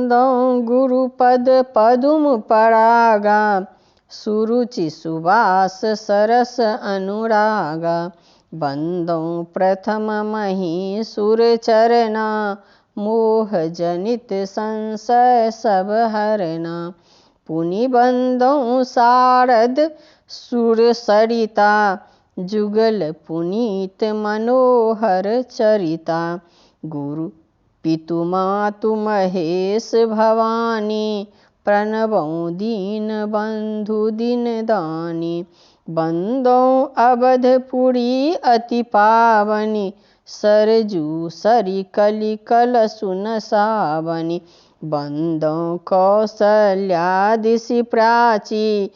बंदौ गुरुपद पदुम परागा, सुरुचि सुवास सरस अनुरागा। बंदौ प्रथम मही सुर चरना, मोह जनित संशय सब हरना। पुनि बंदौ शारद सुर सरिता, जुगल पुनीत मनोहर चरिता। गुरु पितु मातु महेश भवानी, प्रणवौ दीन बंधु दिन दानी। बंदौ अवधपुरी अति पावनी, सरजू सरि कलि कलसु न सावनी। बंदौ कौसल्यादिसि प्राची,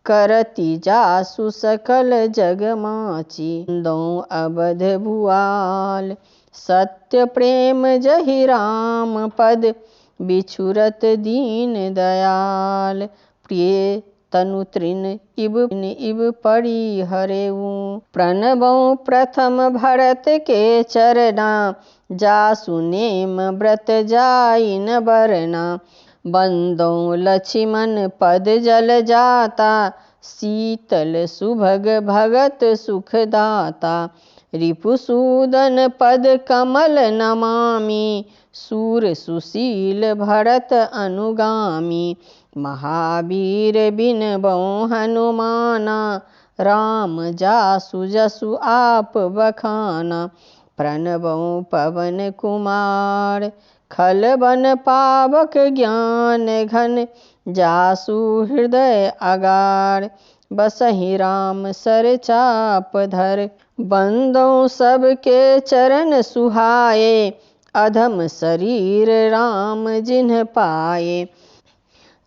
करति जासु सकल जग माची। बंदौ अवध भुआल, सत्य प्रेम जहि राम पद, बिछुरत दीन दयाल। प्रिय तनु तृण इब पड़ी हरेऊ, प्रणवौ प्रथम भरत के चरना। जासु नेम व्रत जाई न बरना। बंदौ लक्ष्मण पद जल जाता, शीतल सुभग भगत सुख दाता। रिपुसूदन पद कमल नमामि, सूर सुशील भरत अनुगामी। महावीर बिनबौ हनुमाना, राम जासु जसु आप बखाना। प्रणवौ पवन कुमार, खलबन पावक ज्ञान घन। जासु हृदय अगार, बसहि राम सर चाप धर। बंदौ सबके चरण सुहाए, अधम शरीर राम जिन्ह पाए।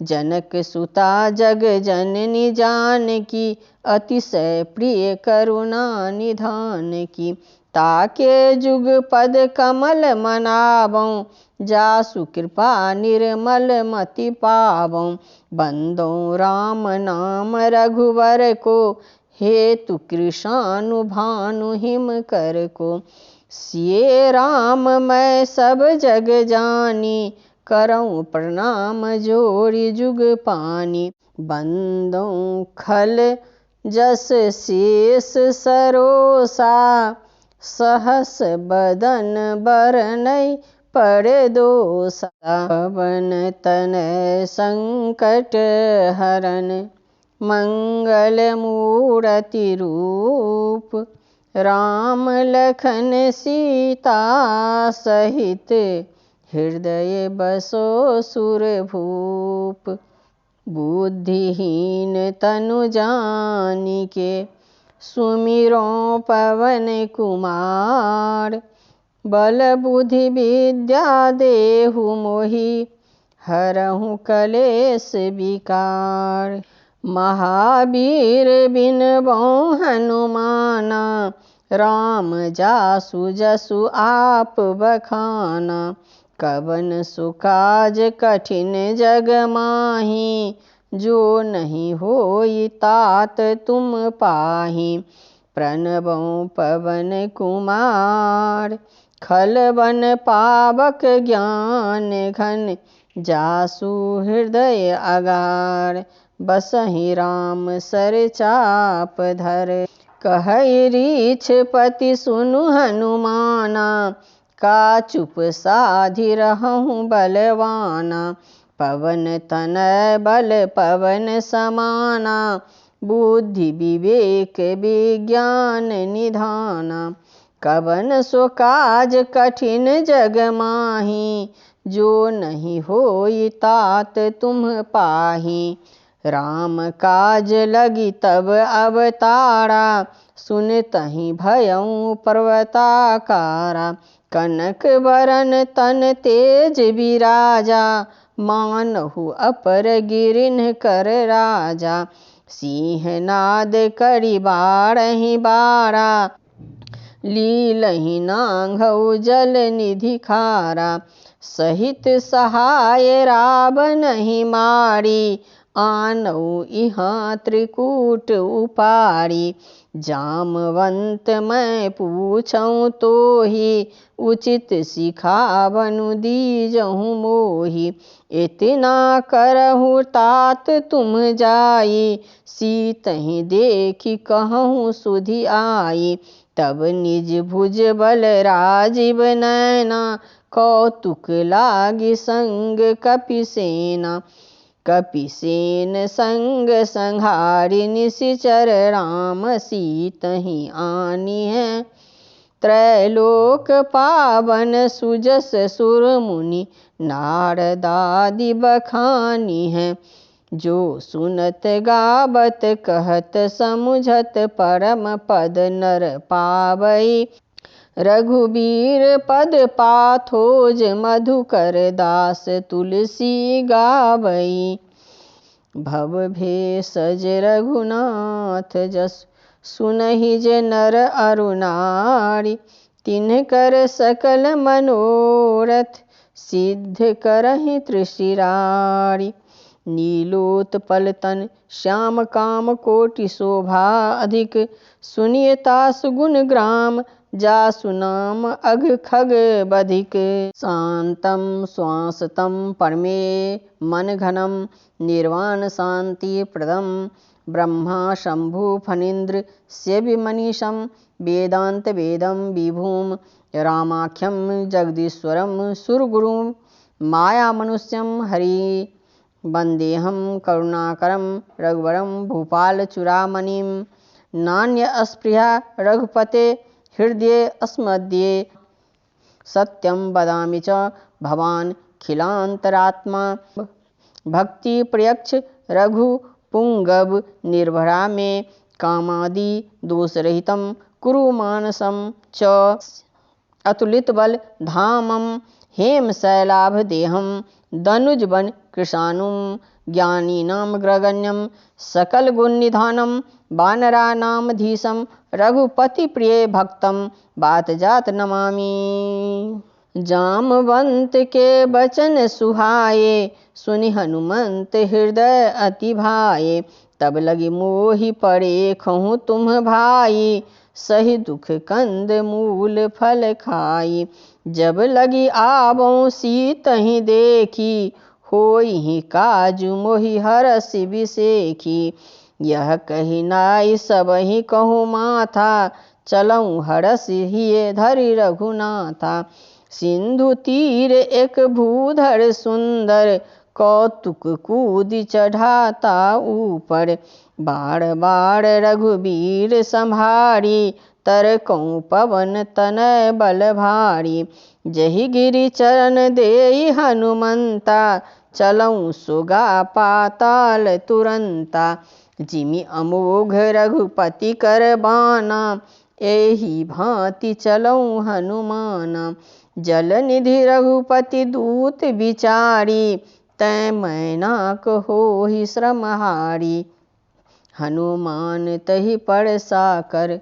जनक सुता जग जननी जानकी, अतिशय प्रिय करुणा निधान की। ताके जुग पद कमल मनावौ, जासु कृपा निर्मल मति पावौ। बंदौ राम नाम रघुवर को, हेतु कृशानु भानु हिम कर को। सिये राम मैं सब जग जानी, करऊँ प्रणाम जोड़ि जुग पानी। बंदौ खल जस शेष सरोसा, सहस बदन बरनै पड़े दोसा। पवन तनय संकट हरन, मंगल मूरति रूप। राम लखन सीता सहित, हृदय बसो सुरभूप। बुद्धिहीन तनु जानिके, सुमिरौ पवन कुमार। बल बुद्धि विद्या देहु मोहि, हरहु कलेश विकार। महावीर बिनबौ हनुमाना, राम जासु जसु आप बखाना। कवन सो काज कठिन जग माही, जो नहीं होई तात तुम पाही। प्रणवौ पवन कुमार, खलबन पावक ज्ञान घन। जासु हृदय अगार, बसहि राम सर चाप धर। कहई रीछ पति सुनु हनुमाना, का चुप साधि रहूं बलवाना। पवन तनय बल पवन समाना, बुद्धि विवेक विज्ञान निधाना। कवन सो काज कठिन जग माही, जो नहीं होई तात तुम पाही। राम काज लगी तब अवतारा, सुनतहि भयउ पर्वताकारा। कनक बरन तन तेज बिराजा, मानहु अपर गिरिन कर राजा। सिंहनाद करि बारहि बारा, लीलहि नांगऊ जल निधि खारा। सहित सहाय रावणहि मारी, आनौ इहाँ त्रिकूट उपारी। जामवंत मैं पूछऊँ तो ही उचित सिखावनु दीजहु मोहि। इतना करहु तात तुम जाई सीतहि देखी कहूँ सुधि आई। तब निज भुज बल राजीव नैना कौतुक लागी संग कपिसेना। कपिसेन संग संहारि निशिचर राम सीतहि आनी है। त्रैलोक पावन सुजस सुर मुनि नारदादि बखानी है। जो सुनत गावत कहत समुझत परम पद नर पावई। रघुबीर पद पाथोज मधुकर दास तुलसी गावई। भव भेषज रघुनाथ जस सुनहि जे नर अरु नारी। तिन्हकर सकल मनोरथ सिद्ध करहि त्रिशिरारी। नीलोत्पल तन श्याम काम कोटि शोभा अधिक। सुनियता सुगुण ग्राम जासु नाम अघ खग बधिक। शांतं श्वासतं परमे मन घनं निर्वाण शांति प्रदं। ब्रह्मा शंभु फणीन्द्र सेव्य मनीषं वेदांत वेदं विभुं। रामाख्यं जगदीश्वरं सुरगुरुं माया मनुष्यं हरि। वंदेहं करुणाकरं रघुवरं भूपाल चूड़ामणिं। नान्य अस्पृहा रघुपते हृदये अस्मद्ये। सत्यं वदामि च भवान् खिलान्तरात्मा। भक्ति प्रयच्छ रघुपुंगव निर्भरा मे। कामादि दोषरहितं कुरु मानसं च। अतुलित बल धामं हेम शैलाभ देहं। दनुज बन कृशानुं ज्ञानीनां ग्रगण्यं। सकल गुण निधानं वानराणां धीशं। रघुपति प्रिय भक्तं बात जात नमामि। जामवंत के बचन सुहाए सुनि हनुमंत हृदय अति भाए। तब लगी मोहि पड़े खहु तुम भाई। सही दुख कंद मूल फल खाई। जब लगी आवों सीतहि देखी। होई काजु मोहि हरष बिसेखी। यह कही नाई सबहि कहूँ माथा। चलऊँ हरष हिय धरि रघुनाथा। सिंधु तीर एक भूधर सुंदर। कौतुक कूदि चढ़ाता ऊपर। बार बार रघुबीर संभारी। तरकऊँ पवन तनय बल भारी। जहि गिरि चरण देई हनुमंता। चलऊँ सुगा पाताल तुरंता। जिमि अमोघ रघुपति कर बाना। एहि भांति चलऊँ हनुमाना। जल निधि रघुपति दूत विचारी। तै मैना होहि श्रमहारी। हनुमान तहि परसा कर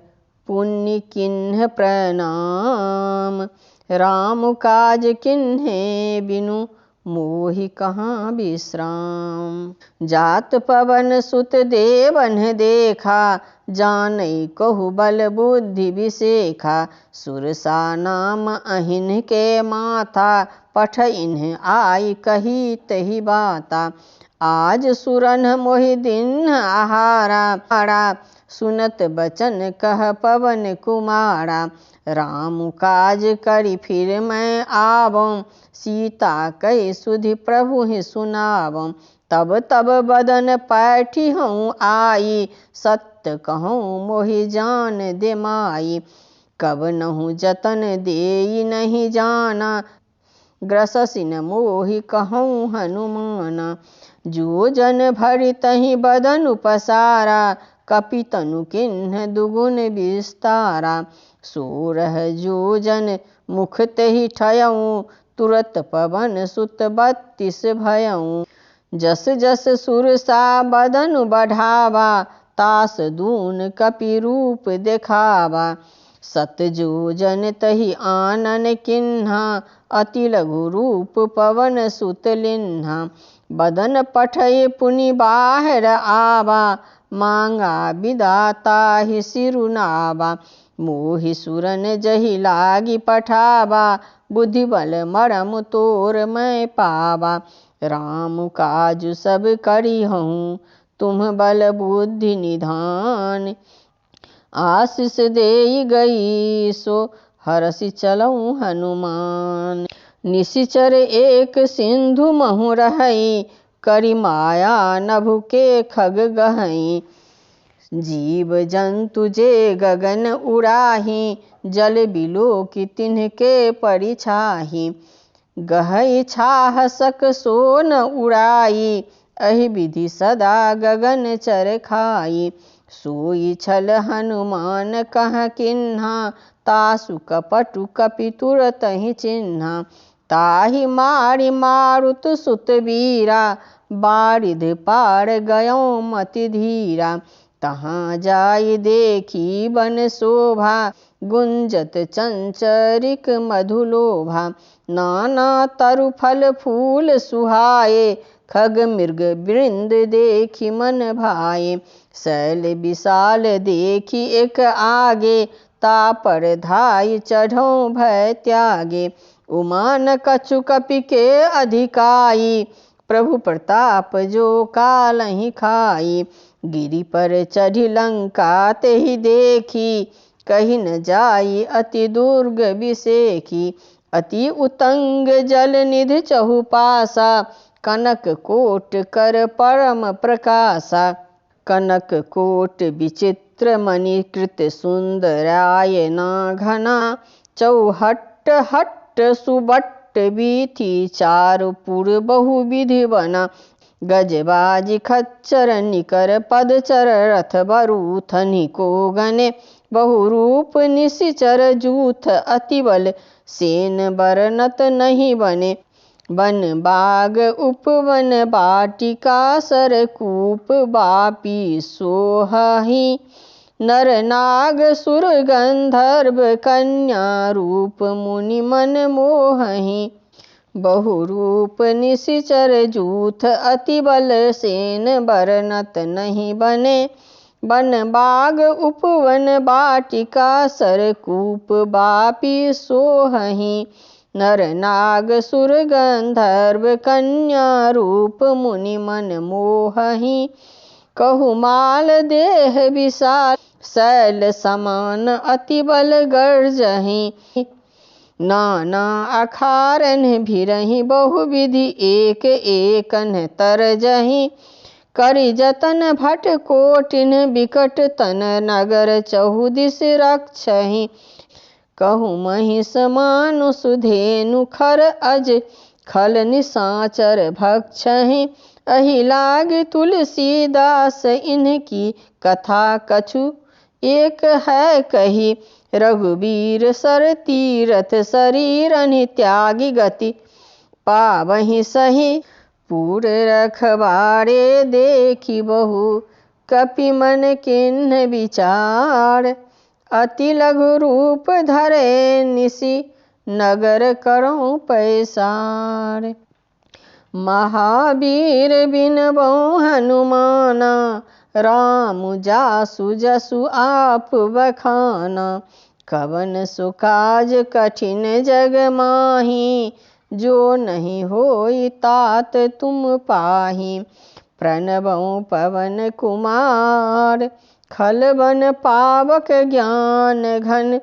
पुण्य किन्ह प्रणाम। राम काज किन्हे बिनु मोहि कहाँ विश्राम। जात पवन सुत देवन देखा। जानई कहु बल बुद्धि विसेखा। सुरसा नाम अहिन के माथा। पठइन्ह आई कही तहि बाता। आज सुरन मोहि दिन आहारा। सुनत बचन कह पवन कुमारा। राम काज करि फिर मैं आवं। सीता कहि सुधि प्रभु ही सुनावं। तब तब बदन पैठी हूँ आई। सत्य कहूँ मोहि जान दे माई। कब नहु जतन देई नहीं जाना। ग्रससिन मोहि कहूँ हनुमाना। जो जन भरि तहि बदन पसारा। कपि तनु किन्ह दुगुन विस्तारा। सोरह जो जन मुख तेहि ठयऊँ। तुरत पवन सुत 32 भयऊँ। जस जस सुरसा बदन बढ़ावा। तास दून कपि रूप देखावा। सत जो जन तहि आनन किन्हा। अति लघु रूप पवन सुत लिन्हा। बदन पठय पुनि बाहर आवा, मांगा विदाता ही सिरुनावा। मोहि सुरन जहि लागी पठावा, बुद्धि बल मरम तोर मैं पावा। राम काज सब करी हूँ, तुम बल बुद्धि निधान। आशीष देई गई सो हरसि चलऊँ हनुमान। निशिचर एक सिंधु महु रहई, करी माया नभु के खग गहई। जीव जंतु जे गगन उड़ाही, जल बिलो की तिन्ह के परिछाही। गहई छाह सक सो न उड़ाई, अहि विधि सदा गगन चर खाई। सोई छल हनुमान कह किन्हा, तासु कपटु कपि तुरतहि चिन्हा। ताहि मारि मारुत सुत वीरा, बारिध पार गयों मति धीरा। तहाँ जाई देखी बन शोभा, गुंजत चंचरिक मधुलोभा। नाना तरु फल फूल सुहाए, खग मृग वृंद देखी मन भाए। शैल विशाल देखी एक आगे, तापर धाई चढ़ों भय त्यागे। उमान कछु कपि के अधिकाई, प्रभु प्रताप जो कालहि खाई। गिरि पर चढ़ी लंका तेहि देखी, कही न जाई अति दुर्ग विसेखी। अति उतंग जल निधि चहुपासा, कनक कोट कर परम प्रकाशा। कनक कोट विचित्र मणि कृत सुंदरायना घना। चौहट्ट हट्ट सुबट्ट बीथी, चारु पुर बहुविधि बना। गजबाजी खच्चर निकर पदचर, रथ बरूथनि को गने। बहुरूप निशिचर जूथ अति बल, सेन बरनत नहीं बने। वन बाग उपवन बाटिका, सरकूप बापी सोहहि। नर नाग सुर गंधर्व कन्या, रूप मुनि मन मोहहि। बहुरूप निशिचर जूथ अति बल, सेन बरनत नहीं बने। वन बाग उपवन बाटिका, सरकूप बापी सोहहि। नर नाग सुर गंधर्व कन्या, रूप मुनि मन मोहहि। कहुमाल देह विशाल, शैल समान अति बल गर्जहि। नाना अखारन भिरहि, बहुविधि एक एकन तरजहि। करि जतन भट कोटिन बिकट तन, नगर चहुदिस रक्षहि। कहु महिष मानुष धेनु खर अज, खल निशाचर भक्षहि। अहि लाग तुलसीदास इनकी, कथा कछु एक है कही। रघुबीर सर तीरथ शरीरनि, त्यागी गति पावहि सही। पूर रखवारे देखी बहु, कपि मन किन्ह विचार। अति लघु रूप धरे निशि, नगर करौं पैसार। महावीर बिनबौ हनुमाना, राम जासु जसु आप बखाना। कवन सो काज कठिन जग माही, जो नहीं होई तात तुम पाही। प्रणबौ पवन कुमार, खल बन पावक ज्ञान घन।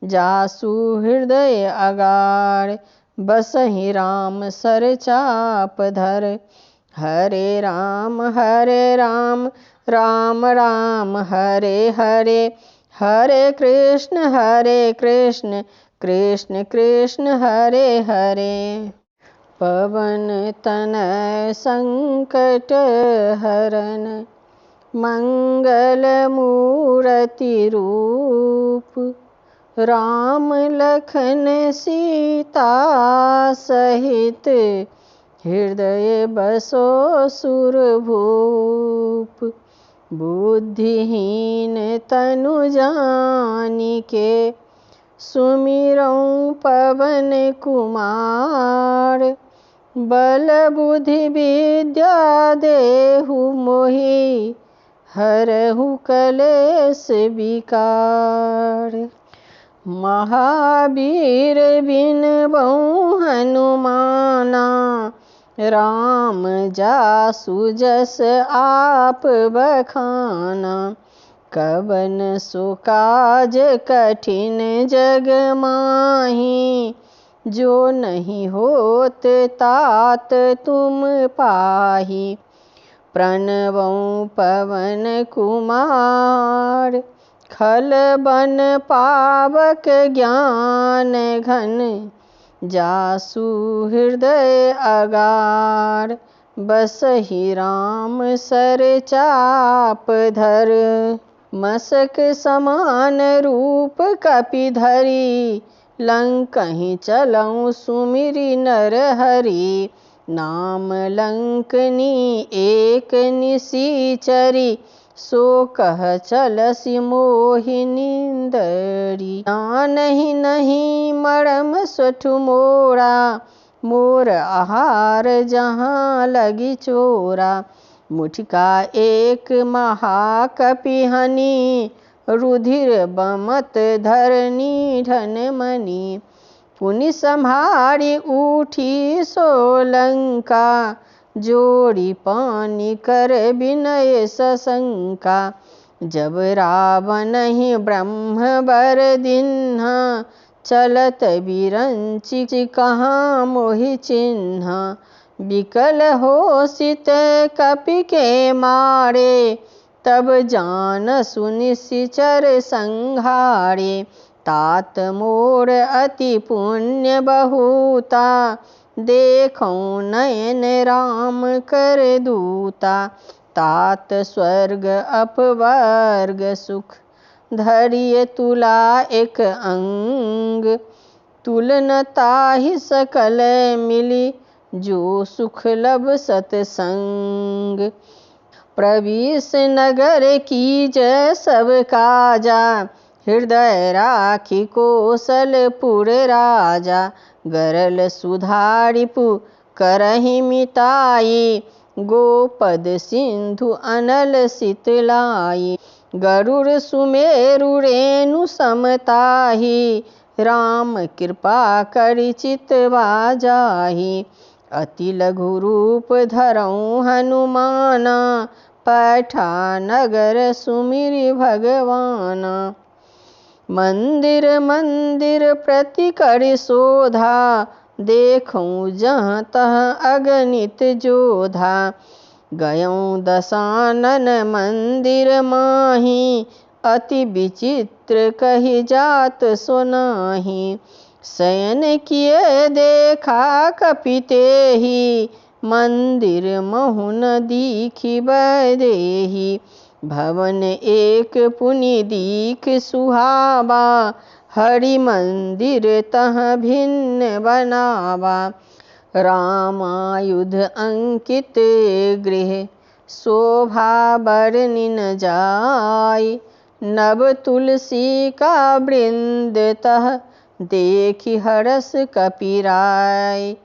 जासु हृदय अगार, बसहि राम सर चाप धर। हरे राम राम राम हरे हरे। हरे कृष्ण कृष्ण कृष्ण हरे हरे। पवन तनय संकट हरन, मंगल मूरति रूप। राम लखन सीता सहित, हृदय बसो सुरभूप। बुद्धिहीन तनु जानिके, सुमिरऊँ पवन कुमार। बल बुद्धि विद्या देहु मोहि, हरहु कलेश विकार। महावीर बिनबऊँ हनुमाना, राम जासु जस आप बखाना। कवन सो काज कठिन जग माही, जो नहीं होत तात तुम पाही। प्रणवऊँ पवन कुमार, खल बन पावक ज्ञान घन। जासु हृदय अगार, बसहि राम सर चाप धर। मसक समान रूप कपि धरी, लंकहि चलऊँ सुमिरि नर हरि। नाम लंकनी एक निशिचरी, सो कह चलसि मोहि नींदरी। जानहि नहीं मर्म सठु मोरा, मोर आहार जहाँ लगी चोरा। मुठिका एक महाकपि हनि, रुधिर बमत धरनी ढन मनि। पुनि सम्हारि उठी सो लंका, जोड़ी पानी कर विनय सशंका। जब रावणहि ब्रह्म बर दिन्हा, चलत बिरंचि कहाँ मोहि चिन्हा। विकल होसित कपि के मारे, तब जानसु निशिचर संहारे। तात मोर अति पुण्य बहुता, देखऊँ नयन राम कर दूता। तात स्वर्ग अपवर्ग सुख, धरिय तुला एक अंग। तुलन ताहि सकल मिली, जो सुख लब सतसंग। प्रविश नगर कीज सब काजा, हृदय राखी कौशलपुर राजा। गरल सुधा रिपु करहि मिताई, गोपद सिंधु अनल शीतलाई। गरुड़ सुमेरु रेणु समताही, राम कृपा करि चितवा जाहि। अति लघु रूप धरऊँ हनुमाना, पैठा नगर सुमिरि भगवाना। मंदिर मंदिर प्रति करि शोधा, देखऊँ जहाँ तहाँ अगणित जोधा। गयऊँ दशानन मंदिर माही, अति विचित्र कहि जात सो नाही। शयन किए देखा कपि तेहि, मंदिर महु न दीखि बैदेहि। भवन एक पुनि दीख सुहावा, हरि मंदिर तहाँ भिन्न बनावा। रामायुध अंकित गृह, शोभा बरनि न जाय। नव तुलसी का वृंद तह, देखि हरस कपि राय।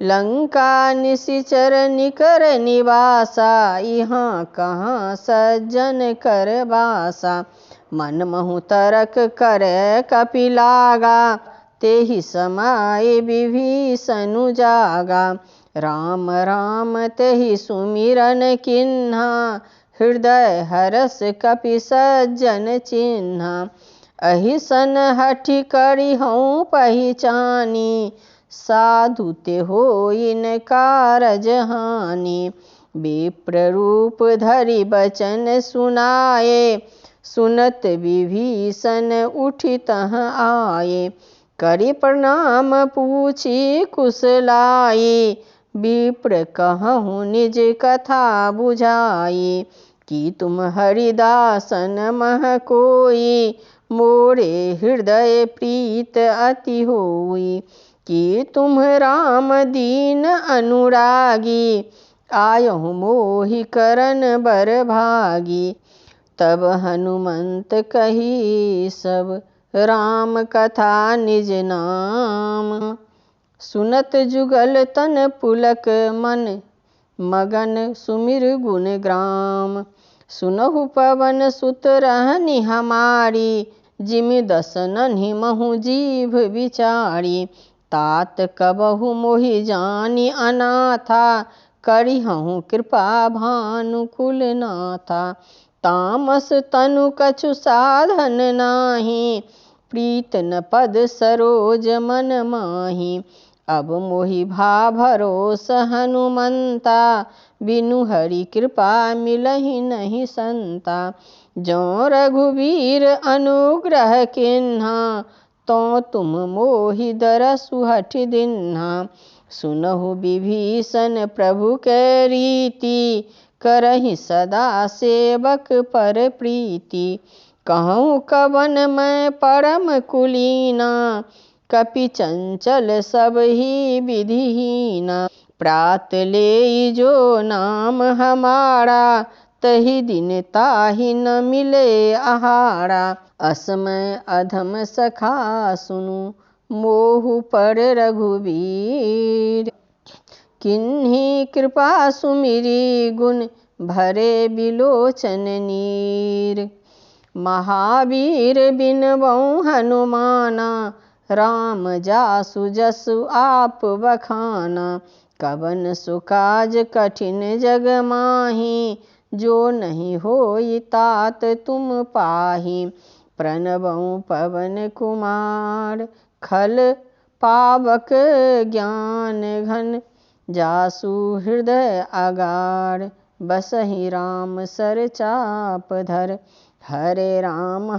लंका निशिचर निकर निवासा, यहाँ कहाँ सज्जन कर बासा। मनमहु तरक करे कपि लागा, तेहि समय विभीषनु जागा। राम राम तेहि सुमिरन किन्हा, हृदय हरस कपि सज्जन चिन्हा। अहिसन हठि करिहऊँ पहिचानी, साधु ते होई न कारज हानि। विप्र रूप धरि बचन सुनाए, सुनत विभीषण उठि तहाँ आए। करि प्रणाम पूछि कुशलाई, विप्र कहहुँ निज कथा बुझाई। कि तुम हरिदासन मह कोई, मोरे हृदय प्रीत अति होई। कि तुम राम दीन अनुरागी, आयहु मोहि करन बर भागी। तब हनुमंत कही सब राम कथा निज नाम। सुनत जुगल तन पुलक मन, मगन सुमिर गुण ग्राम। सुनहु पवन सुत रहनि हमारी, जिमि दस नन्हि महु जीभ विचारी। तात कबहु मोहि जानी अनाथा, करिहहुँ कृपा भानुकुल नाथा। तामस तनु कछु साधन नाही, प्रीत न पद सरोज मन माही। अब मोहि भा भरोस हनुमंता, बिनु हरि कृपा मिलहि नहीं संता। जो रघुवीर अनुग्रह किन्हा, तो तुम मोहि दरसु हठ दिन्हा। सुनहु विभीषण प्रभु के रीति, करहि सदा सेवक पर प्रीति। कहूँ कवन मैं परम कुलीना, कपि चंचल सब ही विधिहीना। प्रात लेई जो नाम हमारा, तहि दिन ताहि न मिले आहारा। असमय अधम सखा सुनु, मोहु पर रघुवीर। किन्ही कृपा सुमिरी गुण, भरे बिलोचन नीर। महावीर बिनबऊ हनुमाना, राम जासु जसु आप बखाना। कवन सो काज कठिन जग माही, जो नहीं होई तात तुम पाही। प्रणबऊ पवन कुमार, खल पावक ज्ञान घन। जासु हृदय अगार, बसहि राम सर चाप धर। हरे राम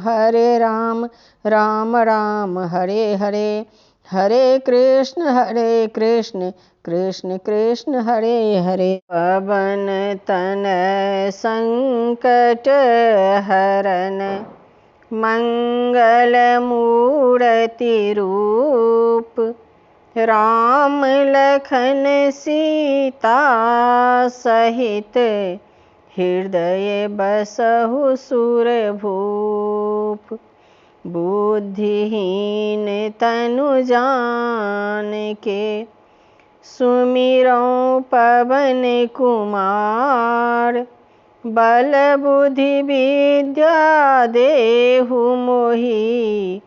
राम राम हरे हरे। हरे कृष्ण कृष्ण कृष्ण हरे हरे। पवन तनय संकट हरन, मंगल मूर्ति रूप। राम लखन सीता सहित, हृदय बसहु सुरभूप। बुद्धिहीन तनु जानिके, सुमिरौं पवन कुमार। बल बुद्धि विद्या देहु मोहि,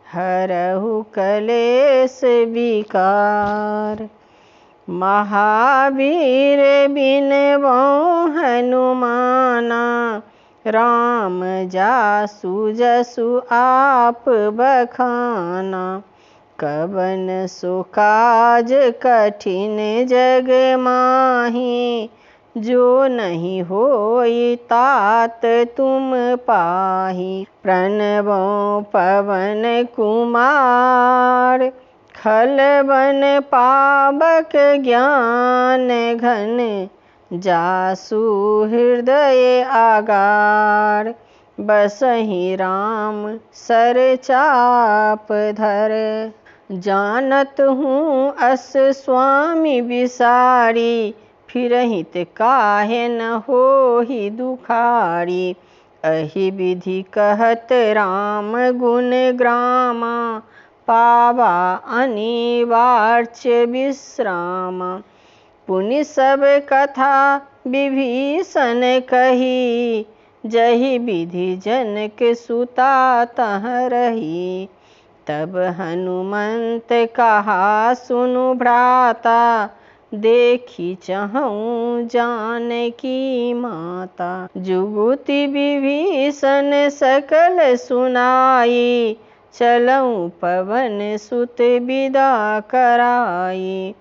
हरहु कलेश विकार। महावीर बिनबऊ हनुमाना, राम जासु जसु आप बखाना। कवन सो काज कठिन जग माही, जो नहीं होई तात तुम पाही। प्रणबऊ पवन कुमार, खलवन पावक ज्ञान घन। जासु हृदय आगार, बसहि राम सर चाप धर। जानत हूँ अस स्वामी बिसारी, फिरहित काहे न होहि दुखारी। अहि विधि कहत राम गुण ग्रामा, पावा अनिवार्य विश्रामा। पुनि सब कथा विभीषण कही, जहि विधि जनक सुता तह रही। तब हनुमंत कहा सुनु भ्राता, देखी चहूँ जानकी माता। जुगुति विभीषण सकल सुनाई, चलऊँ पवन सुत विदा कराई।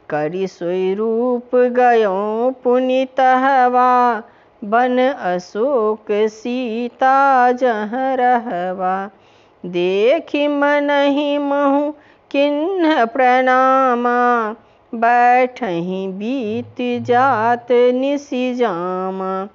करि सोई रूप गयों पुनि तहवा, बन अशोक सीता जह रहवा। देखि मनहि महु किन्ह प्रणामा, बैठहि बीत जात निसि जामा।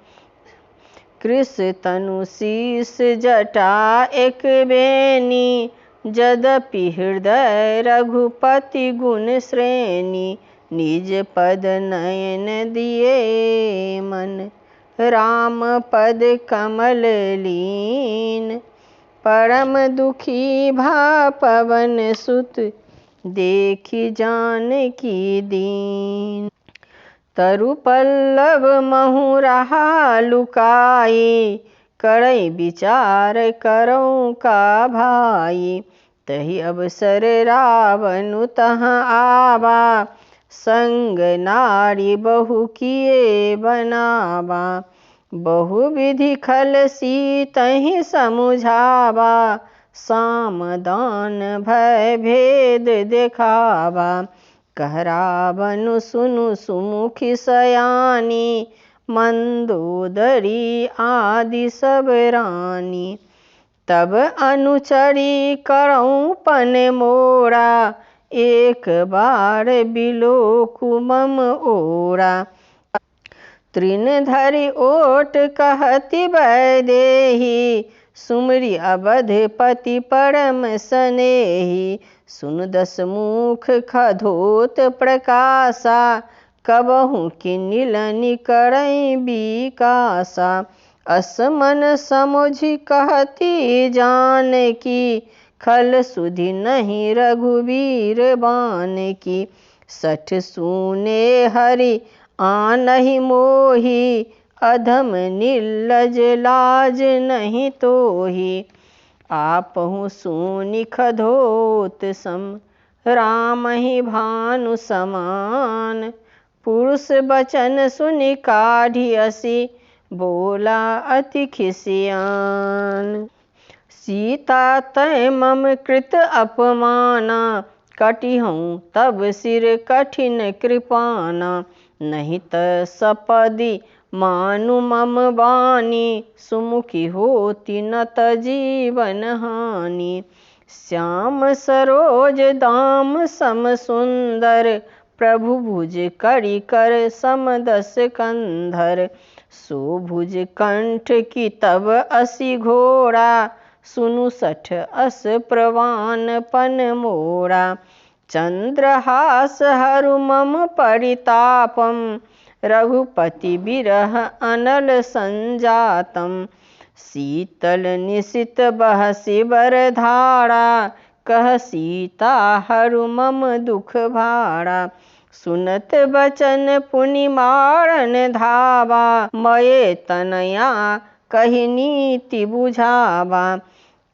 कृस तनु शीस जटा एक बेनी, यद्यपि हृदय रघुपति गुण श्रेणी। निज पद नयन दिए मन, राम पद कमल लीन। परम दुखी भा पवन सुत देखी जानकी दीन। तरु पल्लव महु रहा लुकाई करई विचार करऊँ का भाई। तही अवसर रावण तहाँ आवा संग नारी बहु किए बनावा। बहु विधि खल सीतहि समुझावा साम दान भय भेद देखावा। कह रावण सुनु सुमुखी सयानी मंदोदरी आदि सब रानी। तब अनुचरी करऊँ पन मोरा एक बार बिलोकु मम ओरा। तृण धरि ओट कहति वैदेही सुमरि अवधपति परम सनेही। सुन दस मुख खधोत प्रकाशा कबहु किन्निलनि करई बिकासा। असमन समुझि कहती जानकी खल सुधि नहीं रघुवीर बानकी। सठ सूने हरि आनहि मोहि अधम निर्लज लाज नहीं तोहि। आपहु सुनि खधोत सम रामहि भानु समान। पुरुष बचन सुनि काढ़ी असी बोला अति खिसियान। सीता तै मम कृत अपमाना कटिहऊँ तब सिर कठिन कृपाना। नहीं त सपदि मानु मम बानी सुमुखी होती न त जीवन हानि। श्याम सरोज दाम सम सुंदर प्रभु भुज करी कर सम दस कंधर। सो भुज कंठ की तब असी घोड़ा सुनु सठ अस प्रवान पन मोरा। चंद्रहास हरु मम परितापम रघुपति बिरह अनल संजातम। शीतल निशित बहसि बर धारा कह सीता हरु मम दुख भारा। सुनत बचन पुनि मारन धावा मये तनया कहि नीति बुझावा।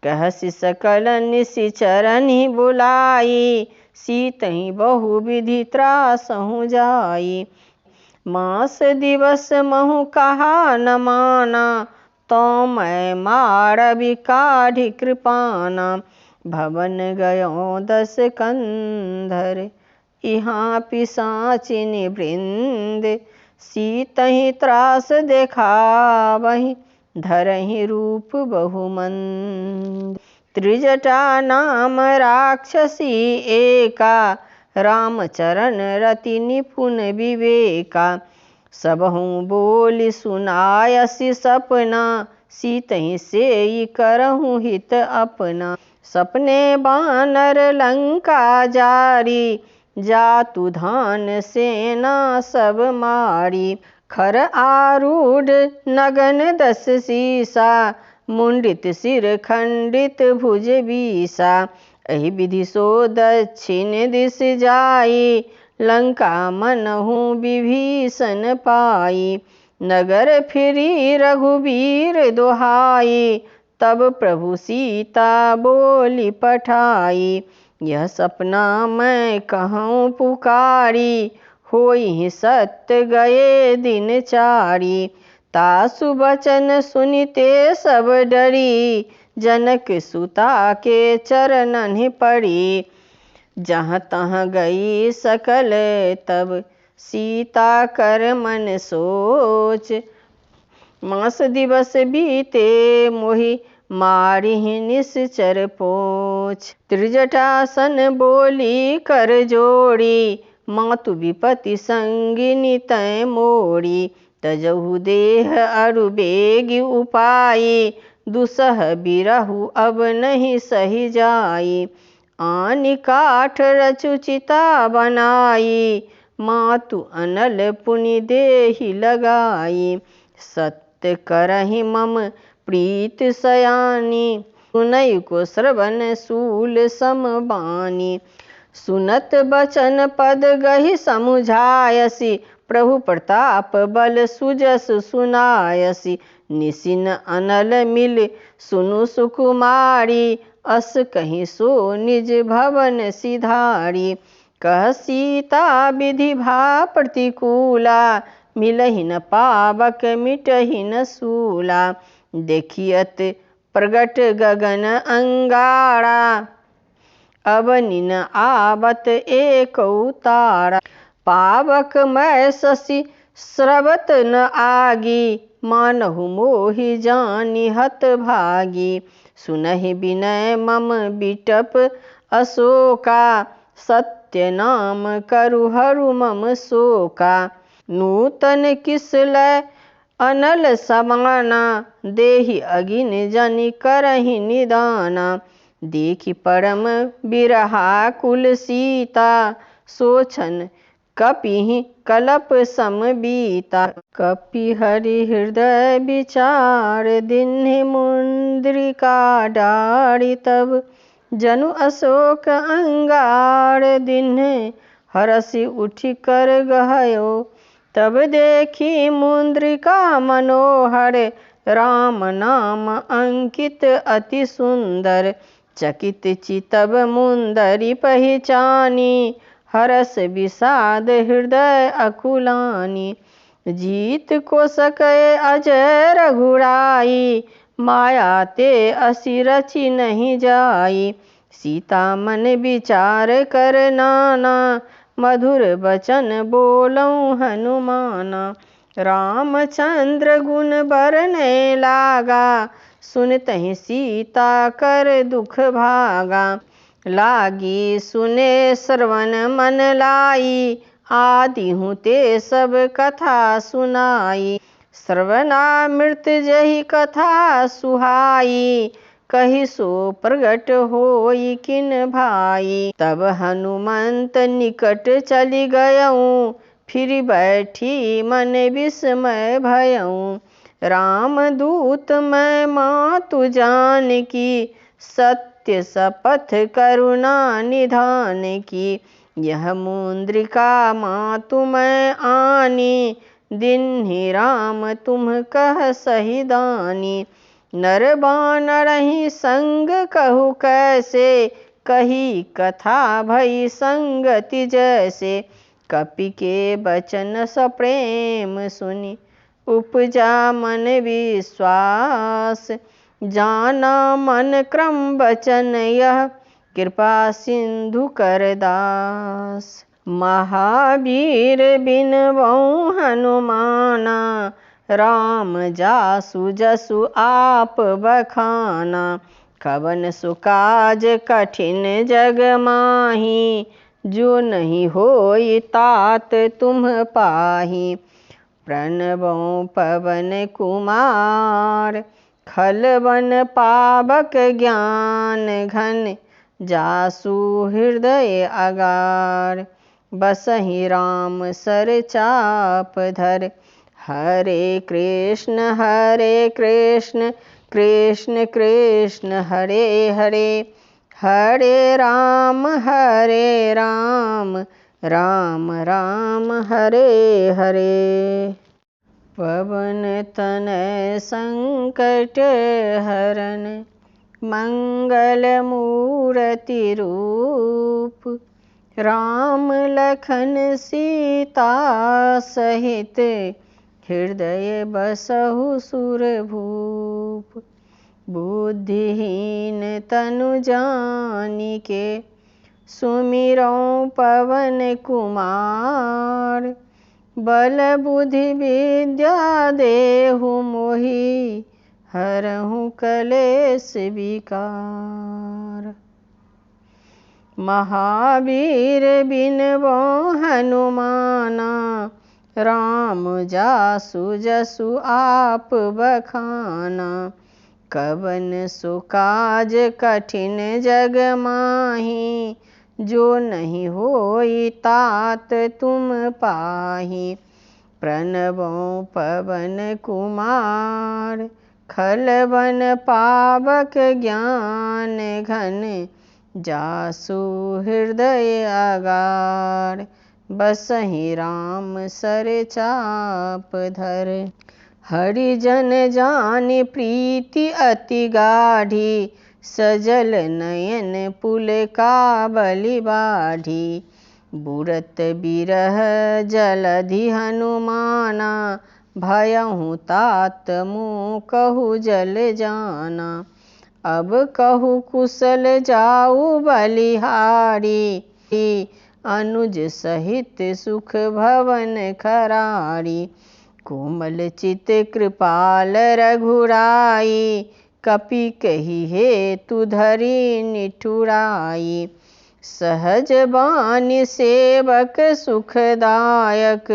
कहसि सकल निशिचरनि बुलाई सीतहि बहु विधि त्रासहु जाई। मास दिवस महु कहा न माना तो मैं मारबि काढ़ी कृपाना। भवन गयों दस कंधर इहाँ पिशाचिनि वृंद। सीतहि त्रास देखावहि धरहि रूप बहुमंद। त्रिजटा नाम राक्षसी एका रामचरण रति निपुण विवेका। सबहु बोली सुनायसि सपना सीतहि सेई करहु हित अपना। सपने बानर लंका जारी जातु धान सेना सब मारी। खर आरूढ़ नगन दस सीसा मुंडित सिर खंडित भुज बीसा। एहि विधि सो दक्षिण दिस जाई लंका मनहु विभीषण पाई। नगर फिरी रघुवीर दोहाई तब प्रभु सीता बोली पठाई। यह सपना मैं कहूँ पुकारी होई सत्य गए दिन चारी। तासु बचन सुनिते सब डरी जनक सुता के चरणन पड़ी। जहाँ तहाँ गई सकल तब सीता कर मन सोच। मास दिवस बीते मोहि मारिहि निश्चर पोछ। त्रिजटासन बोली कर जोड़ी मातु विपति संगिनी तै मोड़ी। तजहु देह अरु बेगी उपाई दुसह बिरहु अब नहीं सही जाई। आनि काठ रचु चिता बनाई मातु अनल पुनि देहि लगाई। सत्य करहि मम प्रीत सयानी सुनई को श्रवण शूल सम बानी। सुनत बचन पद गहि समुझायसी, प्रभु प्रताप बल सुजस सुनायसी। निसिन अनल मिल सुनु सुकुमारी, अस कहीं सो निज भवन सिधारी। कह सीता विधि भा प्रतिकूला, मिलहि न पावक मिटहि न सूला। देखियत प्रगट गगन अंगारा, अवनि न आवत एक तारा। पावक मैं शशि स्रवत न आगी, मानहु मोहि जानि हत भागी। सुनहि विनय मम बिटप अशोका, सत्य नाम करु हरु मम शोका। नूतन किसलय अनल समाना, देहि अगिन जनि करहि निदाना। देखि परम बिरहा कुल सीता, सोचन कपिहि कलप सम बीता। कपि हरि हृदय विचार, दीन्हि मुंद्रिका डारि तब। जनु अशोक अंगार, दीन्हे हरसि उठि कर गहयो। तब देखी मुंद्रिका मनोहर, राम नाम अंकित अति सुंदर। चकित चितब मुंदरी पहिचानी, हरस विषाद हृदय अकुलानी। जीत को सकै अजय रघुराई, माया ते असी रचि नहीं जाई। सीता मन विचार कर नाना, मधुर बचन बोलऊँ हनुमाना। रामचंद्र गुण बरने लागा, सुनतहि सीता कर दुख भागा। लागी सुने श्रवण मन लाई, आदिहूँ ते सब कथा सुनाई। श्रवणामृत जहि कथा सुहाई, कहि सो प्रगट होई किन भाई। तब हनुमंत निकट चली गयऊँ, फिर बैठी मन विस्मय भयऊँ। रामदूत मैं मातु जानकी, सत्य शपथ करुणा निधान की। यह मुंद्रिका मातु मैं आनी, दीन्हि राम तुम कह सही दानी। नर बानरहि संग कहु कैसे, कही कथा भई संगति जैसे। कपि के बचन सप्रेम सुनि, उपजा मन विश्वास। जाना मन क्रम बचन यह, कृपा सिंधु कर दास। महावीर बिनवऊँ हनुमाना, राम जासु जसु आप बखाना। कवन सु काज कठिन जग माही, जो नहीं होई तात तुम पाही। प्रणवऊँ पवन कुमार, खलवन पावक ज्ञान घन। जासु हृदय अगार, बसहि राम सर चाप धर। हरे कृष्ण कृष्ण कृष्ण हरे हरे, हरे राम राम राम हरे हरे। पवन तनय संकट हरन, मंगल मूर्ति रूप। राम लखन सीता सहित, हृदय बसहु सुरभूप। बुद्धिहीन तनु जानिके, सुमिरौं पवन कुमार। बल बुद्धि विद्या देहु मोहि, हरहु कलेश विकार। महावीर बिनवऊँ हनुमाना, राम जासु जसु आप बखाना। कवन सु काज कठिन जग माही, जो नहीं होई तात तुम पाही। प्रणवऊँ पवन कुमार, खल बन पावक ज्ञान घन, जासु हृदय अगार। बसहि राम सर चाप धर, हरिजन जानि प्रीति अति गाढ़ी। सजल नयन पुलकावली बाढ़ी, बुरत बिरह जलधि हनुमाना। भयहु तात मुँह कहु जल जाना, अब कहु कुशल जाऊ बलिहारी। अनुज सहित सुख भवन खरारी, कोमल चित कृपाल रघुराई। कपि कही हेतु धरि निठुराई, सहज बानी सेवक सुखदायक।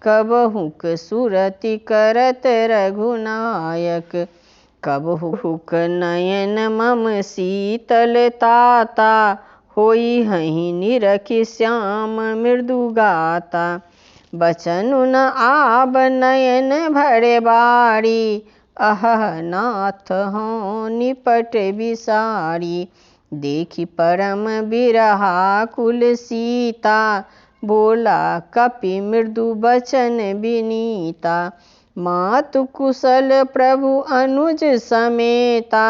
कबहुक सुरति करत रघुनायक, कबहुक नयन मम शीतल ताता। होई हहि निरखि श्याम मृदु गाता, बचनु न आब नयन भरे बारी। अहह नाथ हौं निपट बिसारी, देखि परम बिरहाकुल सीता। बोला कपि मृदु बचन विनीता, मातु कुशल प्रभु अनुज समेता।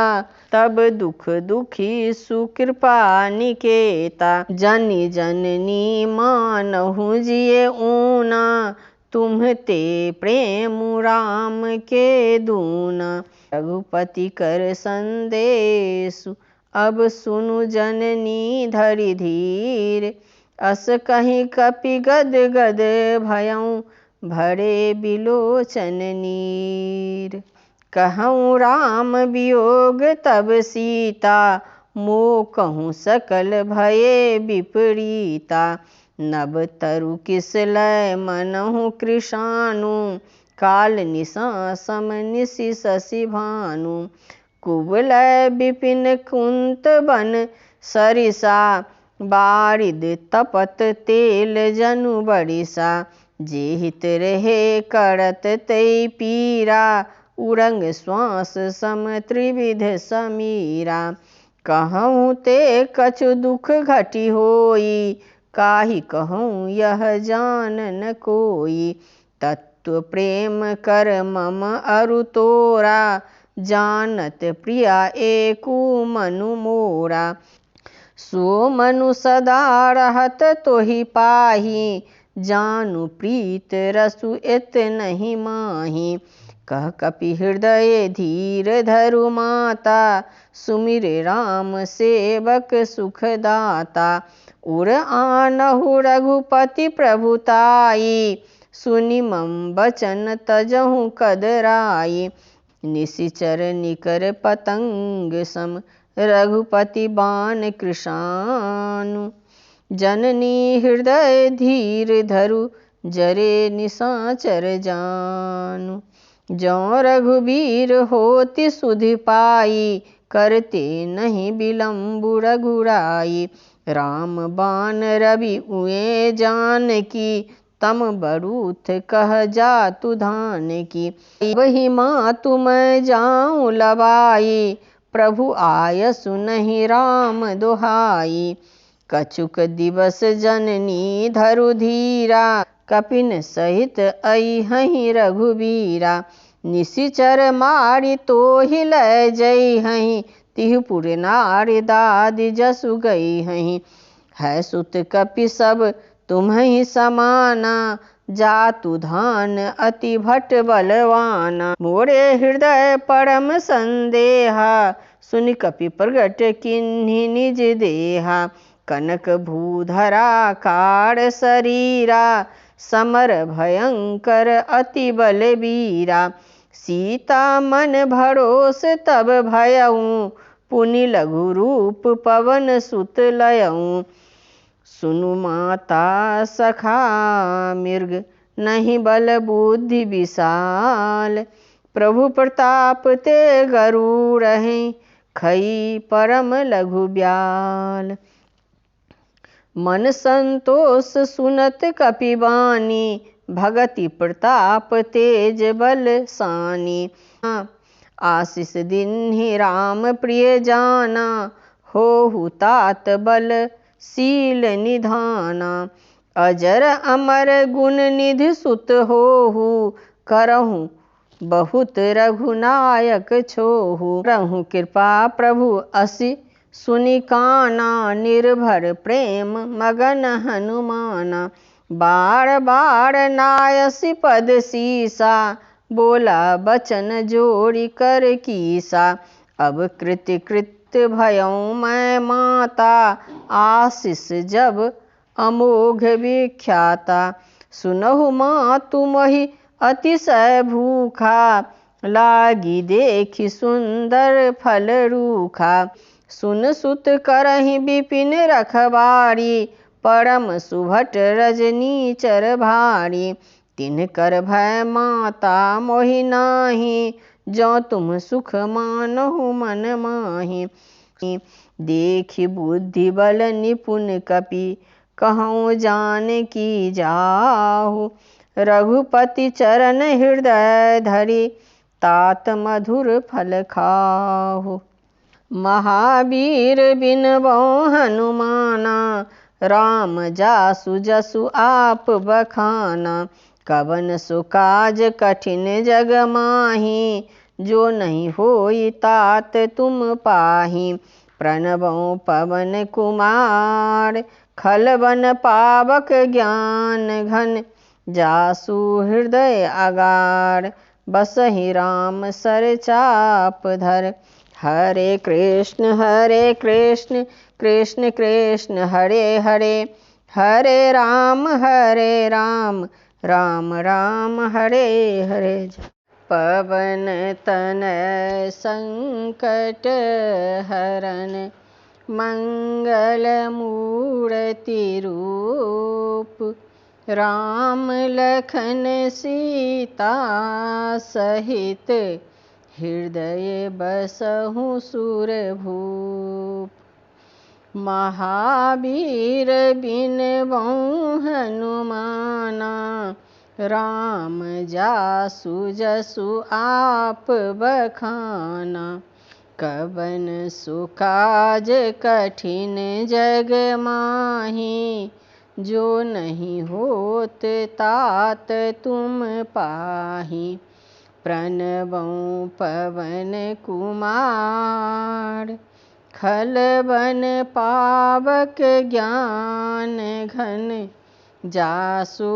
तब दुख दुखी सुकृपा निकेता, जनि जननी मानहु जिय ऊना। तुम्हते प्रेम राम के दूना, रघुपति कर संदेशु अब सुनु जननी धरि धीर। अस कहि कपि गद गद भयउ, भरे बिलोचन नीर। कहऊँ राम वियोग तब सीता, मोह कहूँ सकल भये विपरीता। नभ तरु किस लय मनहु कृशानु, काल निशा सम निशि शशि भानु। कुवलय विपिन कुंत बन सरिसा, बारिद तपत तेल जनु बरिसा। जे हित रहे करत तै पीरा, उरंग श्वास सम त्रिविध समीरा। कहूँ ते कछु दुख घटी होई, काहि कहूँ यह जान न कोई। तत्व प्रेम कर मम अरु तोरा, जानत प्रिया एकु मनु मोरा। सो मनु सदा रहत तोहि पाही, जानु प्रीत रसु एत नहीं माही। कह कपि हृदय धीर धरु माता, सुमिर राम सेवक सुखदाता। उर आनहु रघुपति प्रभुताई, सुनि मम बचन तजहु कदराई। निशिचर निकर पतंग सम, रघुपति बाण कृशानु। जननी हृदय धीर धरु, जरे निशाचर जानु। जौ रघुबीर होति सुधि पाई, करते नहीं विलम्बु रघुराई। राम बाण रवि उए जानकी, तम बरूथ कह जातु धान की। वही मातु मैं जाऊँ लवाई, प्रभु आयसु नहीं राम दोहाई। कछुक दिवस जननी धरु धीरा, कपिन सहित अइहहि रघुबीरा। निशिचर मारि तोहि लय जइहहि, तिहुपुर नारि दादि जसु गइहहि। है सुत कपि सब तुम्हि समाना, जातु धान अति भट बलवाना। मोरे हृदय परम संदेहा, सुनि कपि प्रगट किन्हि निज देहा। कनक भूधरा कार शरीरा, समर भयंकर अति बलबीरा। सीता मन भरोस तब भयउ, पुनि लघु रूप पवन सुत लयउ। सुनु माता सखा मृग, नहीं बल बुद्धि विशाल। प्रभु प्रताप ते गरुड़ हैं, खई परम लघु ब्याल। मन संतोष सुनत कपि बानी, भगति प्रताप तेज बल सानी। आशीष दीन्हि राम प्रिय जाना, होहु तात बल शील निधाना। अजर अमर गुण निधि सुत होहु, करहु बहुत रघुनायक छोहु। रहु कृपा प्रभु असि सुनि काना, निर्भर प्रेम मगन हनुमाना। बार बार नायसि पद सीसा, बोला बचन जोरि कर कीसा। अब कृत्य कृत्य भयउ मैं माता, आशीष जब अमोघ विख्याता। सुनहु मातु मोहि अतिशय भूखा, लागी देखि सुंदर फल रूखा। सुन सुत करहि विपिन रखवारी, परम सुभट रजनीचर भारी। तिनकर भय माता मोहि नाही, जो तुम सुख मानहु मन माहि। देखि बुद्धि बल निपुण कपि, कहउँ जानकी जाहु। रघुपति चरण हृदय धरि, तात मधुर फल खाहु। महावीर बिनबउ हनुमाना, राम जासु जसु आप बखाना। कवन सो काज कठिन जग माहि, जो नहीं होई तात तुम पाहि। प्रणबउ पवन कुमार, खल बन पावक ज्ञान घन। जासु हृदय अगार, बसहि राम सर चाप धर। हरे कृष्ण कृष्ण कृष्ण हरे हरे, हरे राम राम राम हरे हरे। पवन तनय संकट हरन, मंगल मूर्ति रूप। राम लखन सीता सहित, हृदय बसहु सुरभूप। महावीर बिनबउ हनुमाना, राम जासु जसु आप बखाना। कवन सो काज कठिन जग माहि, जो नहीं होत तात तुम पाहि। प्रणबउ पवन कुमार, खल बन पावक ज्ञान घन। जासु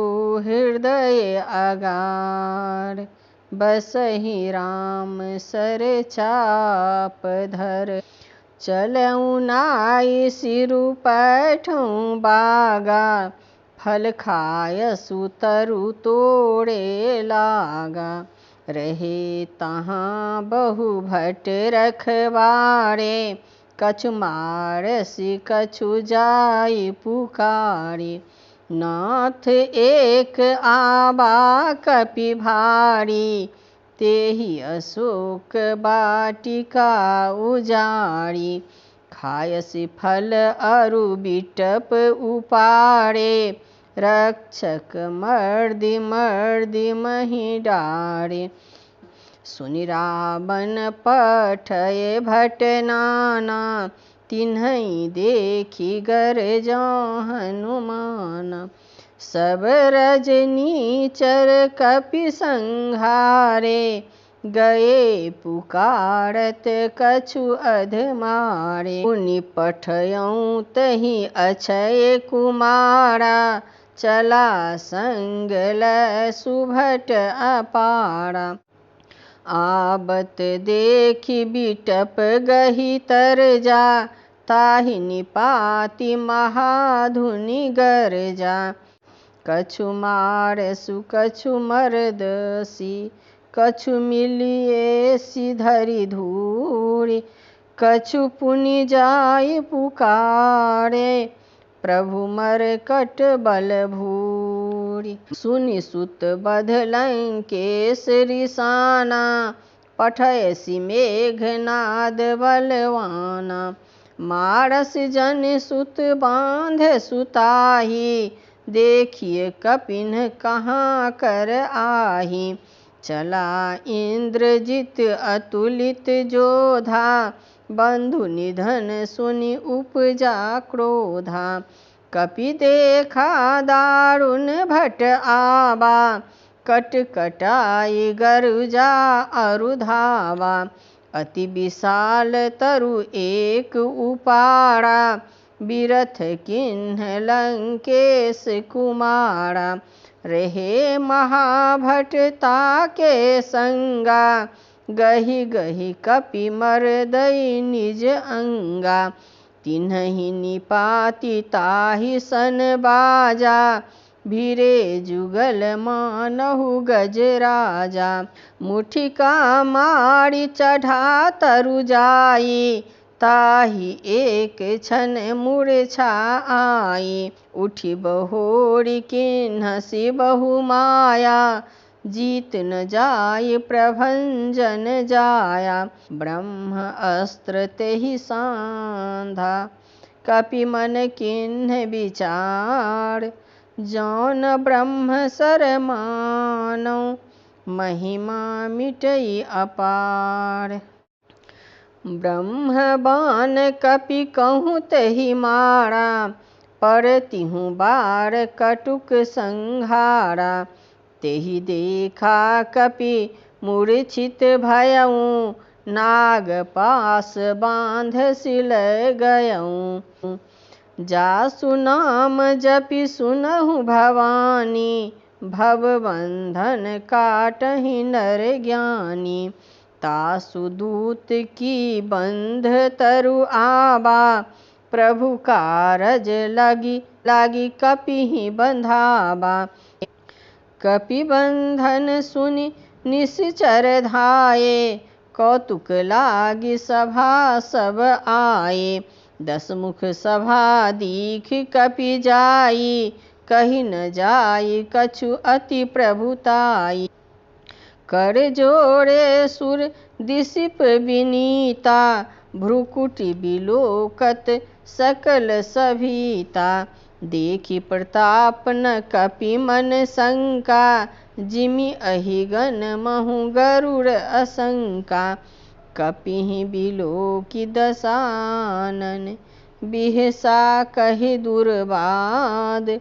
हृदय अगार, बसहि राम सर चाप धर। चलऊ नाई सिरु पैठउँ बागा, फल खायसु तरु तोड़े लागा। रहे तहाँ बहु भट रखवारे, कछु मारसि कछु जाई पुकारे। नाथ एक आबा कपि भारी, तेहि अशोक वाटिका उजारी। खायसि फल अरु बिटप उपारे, रक्षक मर्दि मर्दि महि डारे। सुनि रावण पठय भट नाना, तिन्हइ देखि गरजौ हनुमाना। सब रजनीचर कपि संहारे, गए पुकारत कछु अधमारे। पुनि पठयउ तहि अक्षय कुमारा, चला संग लय सुभट अपारा। आबत देखि बिटप गही तर जा, ताहि निपाति महाधुनि गरजा। कछु मारसु कछु मरदसि, कछु मिलिएसि धरि धूरि। कछु पुनि जाई पुकारे, प्रभु मरकट बल भूरि। सुनि सुत बध लंकेश रिसाना, पठयसि मेघनाद बलवाना। मारस जन सुत बांध सुताही, देखिए कपिन कहाँ कर आही। चला इंद्रजित अतुलित जोधा, बंधु निधन सुनि उपजा क्रोधा। कपि देखा दारुण भट आवा, कट कटाई गरुजा अरुधावा। अति विशाल तरु एक उपाड़ा, बिरथ किन्ह लंकेश कुमारा। रहे महाभट ताके संगा, गहि गहि कपि मरदई निज अंगा। तिन्हि निपाति ताहि सन बाजा, भिरे जुगल मानहु गजराजा। मुठिका मारी चढ़ा तरु जाई, ताहि एक क्षण मूर्छा आई। उठि बहोरी किन्हसि बहु माया, जीत न जाय प्रभंजन जाया। ब्रह्म अस्त्र तेहि सांधा, कपि मन किन्ह विचार। जौन ब्रह्म सर मानौ, महिमा मिटई अपार। ब्रह्म बाण कपि कहूँ तेहि मारा, पर तिहु बार कटुक संहारा। तेहि देखा कपि मूर्छित भयउ, नाग पास बांध सिलय गयउ। जासु नाम जपि सुनहु भवानी, भवबंधन काटहि नर ज्ञानी। तासु दूत की बंध तरु आबा, प्रभु कारज लागी कपि बंधाबा। कपि बंधन सुनि निश्चर धाये, कौतुक लागी सभा सब आए। 10 मुख सभा दीख कपि जाई, कहि न जाई कछु अति प्रभुताई। कर जोड़े सुर दिसिप विनीता, भ्रुकुटि बिलोकत सकल सभीता। देखि प्रताप न कपि मन शंका, जिमि अहिगन महु गरुड़ असंका। कपिहि बिलोकि दसानन, बिहसा कहि दुर्बाद।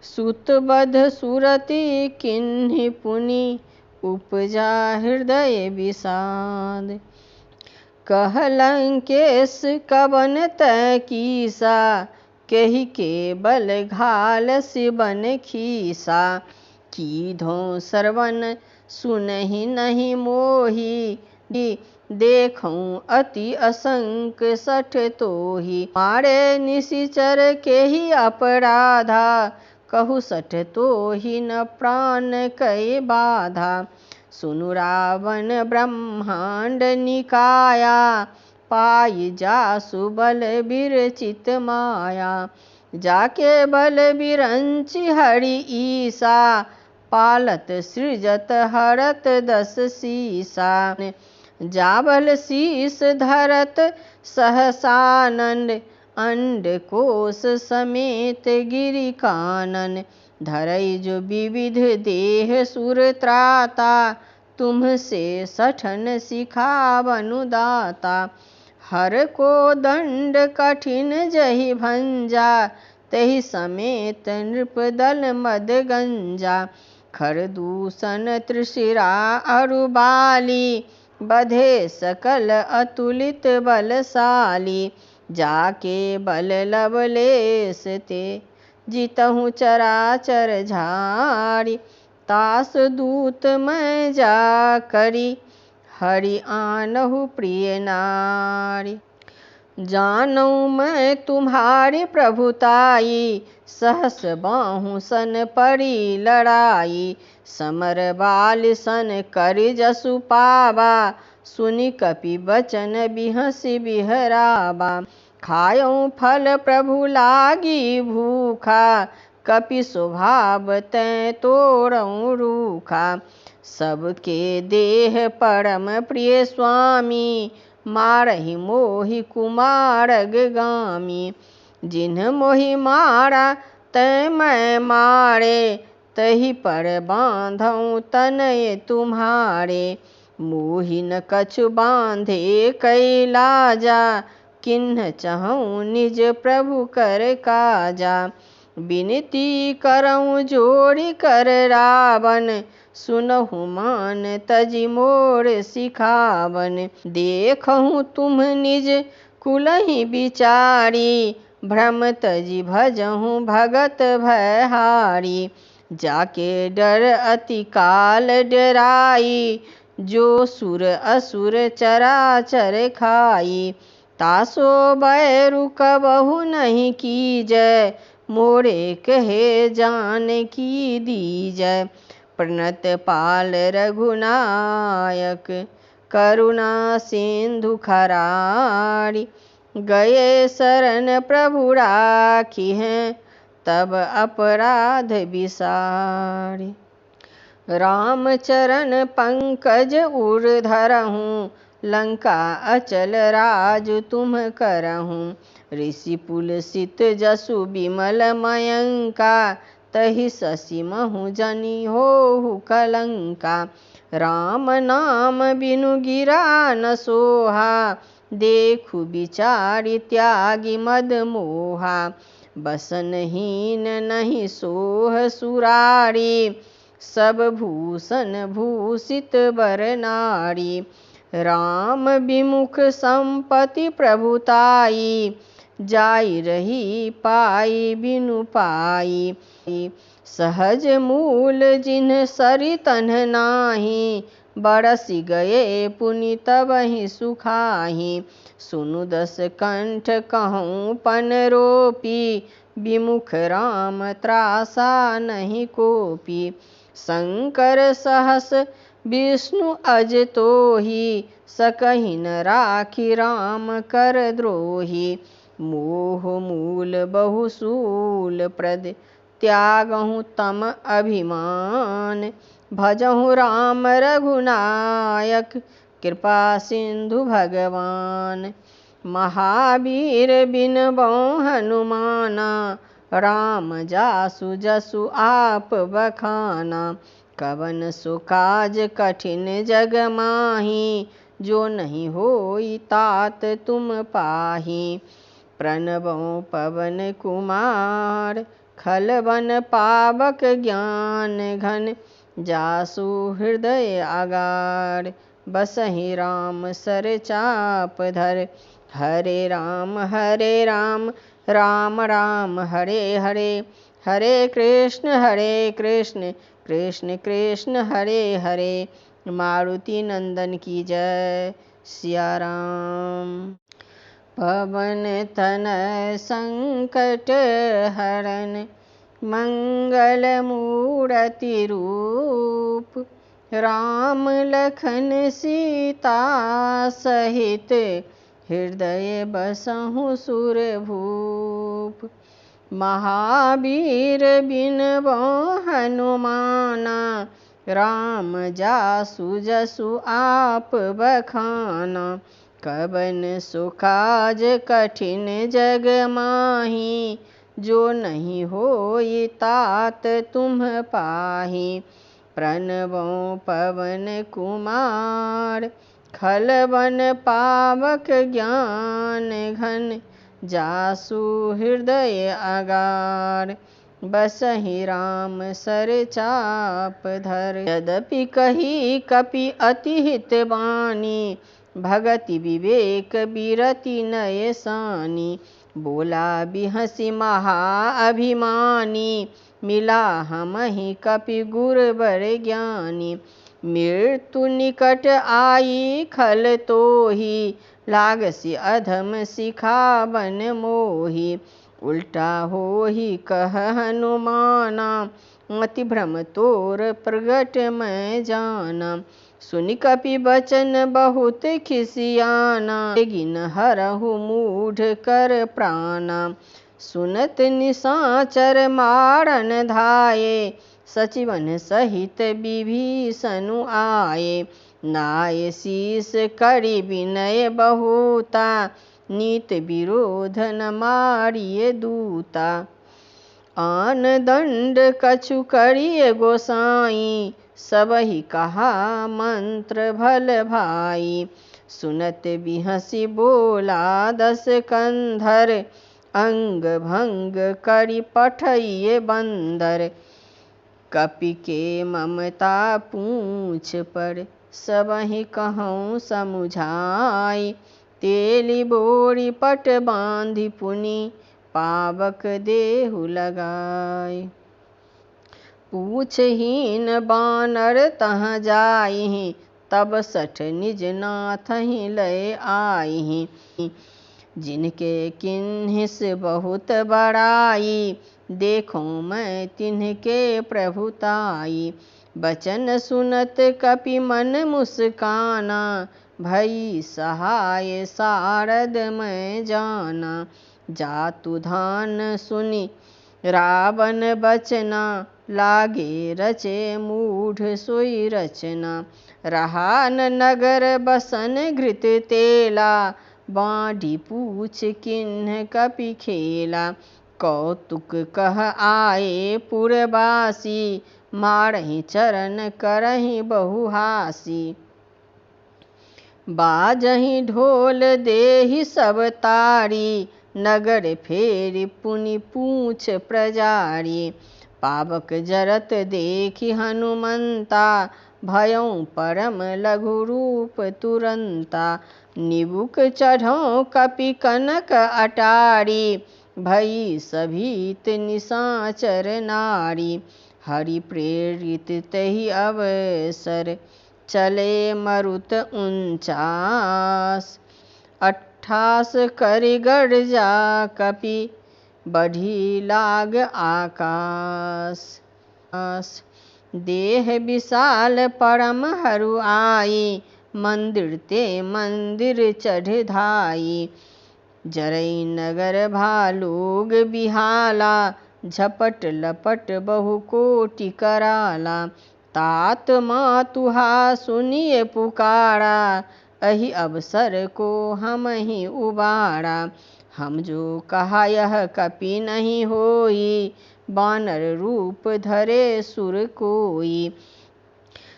सुतबध सुरति किन्हि पुनि, उपजा हृदय विषाद। कह लंकेश कवन तै कीसा, केहि के बल घाल सिबन खीसा। कीधों श्रवण सुनहि नहीं मोहि, देखऊँ अति असंक सठ तोहि। मारे निशिचर केहि अपराधा, कहु सठ तोहि न प्राण कै बाधा। सुनु रावण ब्रह्मांड निकाया, पाई जासु बल विरचित माया। जाके बल विरंचि हरि ईसा, पालत सृजत हरत 10 शीसा। जाबल शीस धरत सहसानंद, अंड कोश समेत गिरि कानन। धरई जो विविध देह सुर त्राता, तुम्हसे सठन सिखावनु दाता। हर को दंड कठिन जहि भंजा, तेहि समेत नृपदल मद गंजा। खरदूषण त्रिशिरा अरु बाली, बधे सकल अतुलित बलशाली। जाके बल लवलेश ते, जितहु चराचर झारी। तास दूत मैं जा करी, हरि आनहु प्रिय नारी। जानऊ मैं तुम्हारी प्रभुताई, सहस बाहु सन पड़ी लड़ाई। समर बाल सन कर जसु पावा, सुनि कपि बचन बिहसि बिहरावा। खायऊ फल प्रभु लागी भूखा, कपि स्वभाव तैं तोड़ऊ रूखा। सबके देह परम प्रिय स्वामी, मारहि मोहि कुमारग गामी। जिन्ह मोहि मारा तै मैं मारे, तही पर बांधऊँ तनय तुम्हारे। मोहि न कछु बांधे कैलाजा, किन्ह चहऊँ निज प्रभु कर काजा। बिनती करऊँ जोड़ी कर रावण, सुनहु मान तजि मोर सिखावन। देखहु तुम निज कुलहि बिचारी, भ्रम तजि भजहु भगत भयहारी। जाके डर अति काल डराई, जो सुर असुर चराचर खाई। तासो बैरु कबहु नहीं कीजय, मोरे कहे जानकी दीजय। प्रणत पाल रघुनायक, करुणा सिंधु खरारी। गए शरण प्रभु राखी हैं, तब अपराध बिसारी। राम चरण पंकज उर धरहूँ, लंका अचल राज तुम करहूँ। ऋषि पुलसित जसु बिमल मयंका, तहि शशि महु जनि होहु कलंका। राम नाम बिनु गिरा न सोहा, देखु बिचारि त्यागी मद मोहा। बसनहीन नहीं सोह सुरारी, सब भूषण भूषित बर नारी। राम विमुख संपत्ति प्रभुताई, जाई रही पाई बिनु पाई। सहज मूल जिन्ह सरितन नाही, बरसि गए पुनि तबहि सुखाहि। सुनु दस कंठ कहूँ पन रोपी, विमुख राम त्रासा नहीं कोपी। शंकर सहस विष्णु अज तोहि, सकहि न राखी राम कर द्रोही। मोह मूल बहुशूल प्रद, त्यागहु तम अभिमान। भजहु राम रघुनायक, कृपा सिंधु भगवान। महावीर बिनबऊ हनुमाना, राम जासु जसु आप बखाना। कवन सो काज कठिन जग माही, जो नहीं होई तात तुम पाही। प्रणबऊ पवन कुमार, खलवन पावक ज्ञान घन। जासु हृदय आगार, बसहि राम सर चाप धर। हरे राम राम राम हरे हरे। हरे कृष्ण कृष्ण कृष्ण हरे हरे। मारुति नंदन की जय। सिया राम। पवन तनय संकट हरन, मंगल मूरति रूप। राम लखन सीता सहित, हृदय बसहु सुरभूप। महावीर बिनबऊ हनुमाना, राम जासु जसु आप बखाना। कवन सो काज कठिन जग माही, जो नहीं होई तात तुम पाही। प्रणबऊ पवन कुमार, खलवन पावक ज्ञान घन। जासु हृदय आगार, बसहि राम सर चाप धर। यद्यपि कही कपि अति हित बानी, भगति विवेक बिरति नय सानी। बोला बिहसि महा अभिमानी, मिला हमहि कपि गुर बर ज्ञानी। मृत्यु निकट आई खल तोहि, लागसि अधम सिखावन मोहि। उल्टा होहि कह हनुमाना, मति भ्रम तोर प्रगट मैं जाना। सुनि कपि बचन बहुत खिसियाना, गिन हरहु मूढ़ कर प्राणा। सुनत निशाचर मारन धाये, सचिवन सहित विभीषण आये। नाय शीस करि विनय बहुता, नीत विरोध न मारिय दूता। आन दंड कछु करिय गोसाई, सबहि कहा मंत्र भल भाई। सुनत बिहसी बोला दस कंधर, अंग भंग करि पठइये बंदर। कपि के ममता पूछ पर, सबहि कहूँ समुझाई। तेली बोरी पट बांधि पुनि, पावक देहु लगाई। पूछहीन बानर तहाँ जाइहि, तब सठ निज नाथहि लय आइहि। जिनके किन्हिस बहुत बड़ाई, देखो मैं तिन्हके प्रभुताई। बचन सुनत कपि मन मुस्काना, भई सहाय सारद मैं जाना। जातु धान सुनि रावण बचना, लागे रचे मूढ़ सोई रचना। रहा न नगर बसन घृत तेला, बाँढ़ि पूछ किन्ह कपि खेला। कौतुक कह आए पुरबासी, मारहि चरण करहि बहुहासी। बाजहि ढोल देहि सब तारी, नगर फेरि पुनि पूछ प्रजारी। पावक जरत देखि हनुमंता, भयउ परम लघु रूप तुरंता। निबुक चढ़ौ कपि कनक अटारी, भई सभीत निशाचर नारी। हरि प्रेरित तहि अवसर, चले मरुत 49। 58 करि गर्जा कपि, बढ़ी लाग आकाश। देह विशाल परम हरुआई, मंदिर ते मंदिर चढ़ धाई। जरई नगर भालुग बिहाला, झपट लपट बहु कोटि कराला। तात मातुहा सुनिए पुकारा, अहि अवसर को हमहि उबारा। हम जो कहा यह कपि नहीं होई, बानर रूप धरे सुर कोई।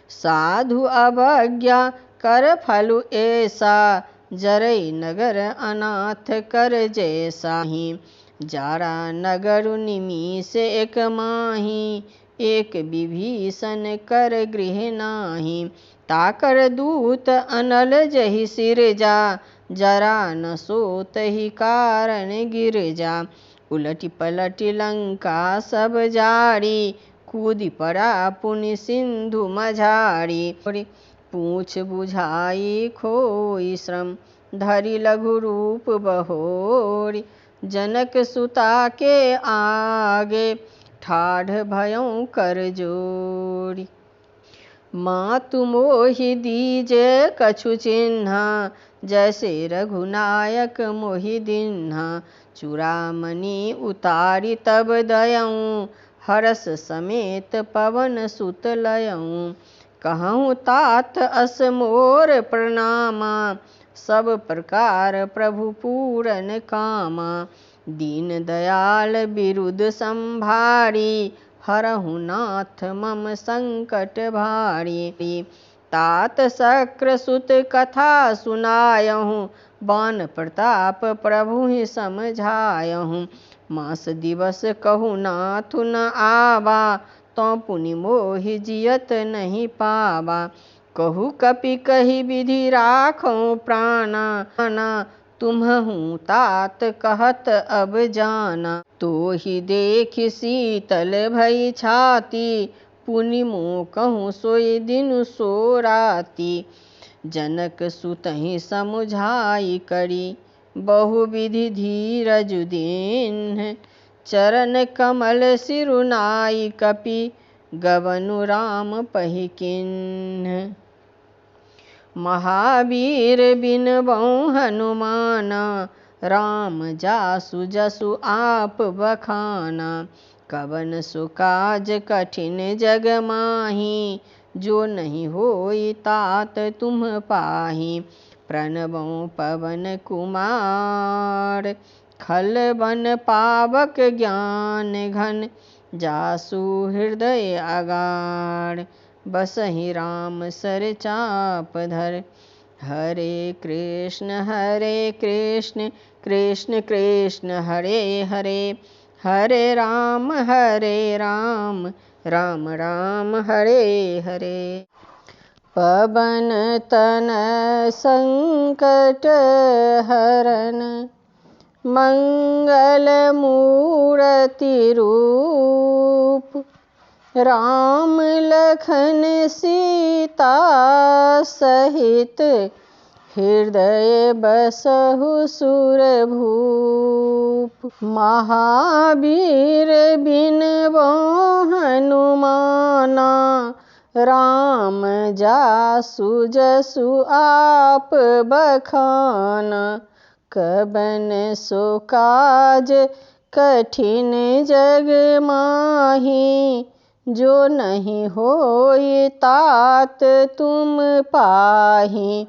साधु अवज्ञा कर फलु ऐसा, जरई नगर अनाथ कर जैसा। जारा नगर निमिष एक माही, एक विभीषण कर गृह नाही। ताकर दूत अनल जहि सिरजा, जरा न सो तहि कारण गिरजा। उलटि पलटि लंका सब जारी, कूदि पड़ा पुनि सिंधु मझारी। पूछ बुझाई खोई श्रम, धरि लघु रूप बहोरी। जनक सुता के आगे, ठाढ़ भयउ कर जोड़ी। मातु मोहि दीजे कछु चिन्हा, जैसे रघुनायक मोहि दिन्हा। चूड़ामणि उतारि तब दयऊँ, हरस समेत पवन सुत लयऊँ। कहूँ तात अस मोर प्रणामा, सब प्रकार प्रभु पूरन कामा। दीन दयाल बिरुद संभारी, हरहु नाथ मम संकट भारी। तात शक्र सुत कथा सुनायहु, बान प्रताप प्रभुहि समझायहु। मास दिवस कहु नाथु न आवा, तौ पुनि मोहि जियत नहीं पावा। कहु कपि कही विधि राखौ प्राणा, तुम्हहु तात कहत अब जाना। तोहि देखि शीतल भई छाती, पुनि मोकहु सोई दिनु सो राती। जनक सुतहि समुझाई करी, बहुविधि धीरज दीन्ह। चरण कमल सिरुनाई कपि, गवनु राम पहि किन्ह। महावीर बिनबऊ हनुमाना, राम जासु जसु आप बखाना। कवन सो काज कठिन जग माही, जो नहीं होई तात तुम पाही। प्रणबऊ पवन कुमार, खल बन पावक ज्ञान घन, जासु हृदय अगाड़। बसहि राम सर चाप धर, हरे कृष्ण कृष्ण कृष्ण हरे हरे, हरे राम राम राम हरे हरे। पवन तनय संकट हरन, मंगल मूर्ति रूप। राम लखन सीता सहित, हृदय बसहु सुरभूप। महावीर बिनबो हनुमाना, राम जासु जसु आप बखाना। कबन सो काज कठिन जग माही, जो नहीं होई तात तुम पाही।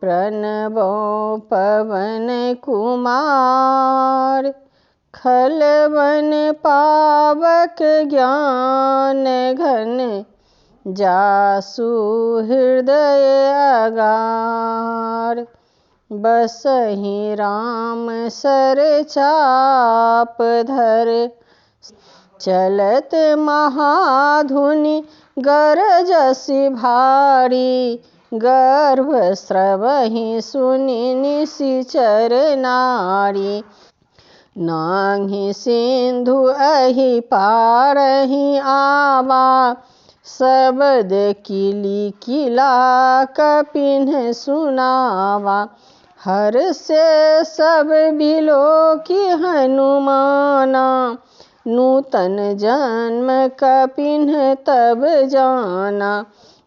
प्रणबो पवन कुमार, खल बन पावक ज्ञान घन। जासु हृदय अगार, बसहि राम सर चाप धर। चलत महाधुनि गरजसि भारी, गर्भ स्रवहि सुनि निशिचर नारी। नांहि सिंधु अहि पारहि आवा, सबद किली किला कपिन सुनावा। हर से सब बिलोकी हनुमाना, नूतन जन्म कपिन तब जाना।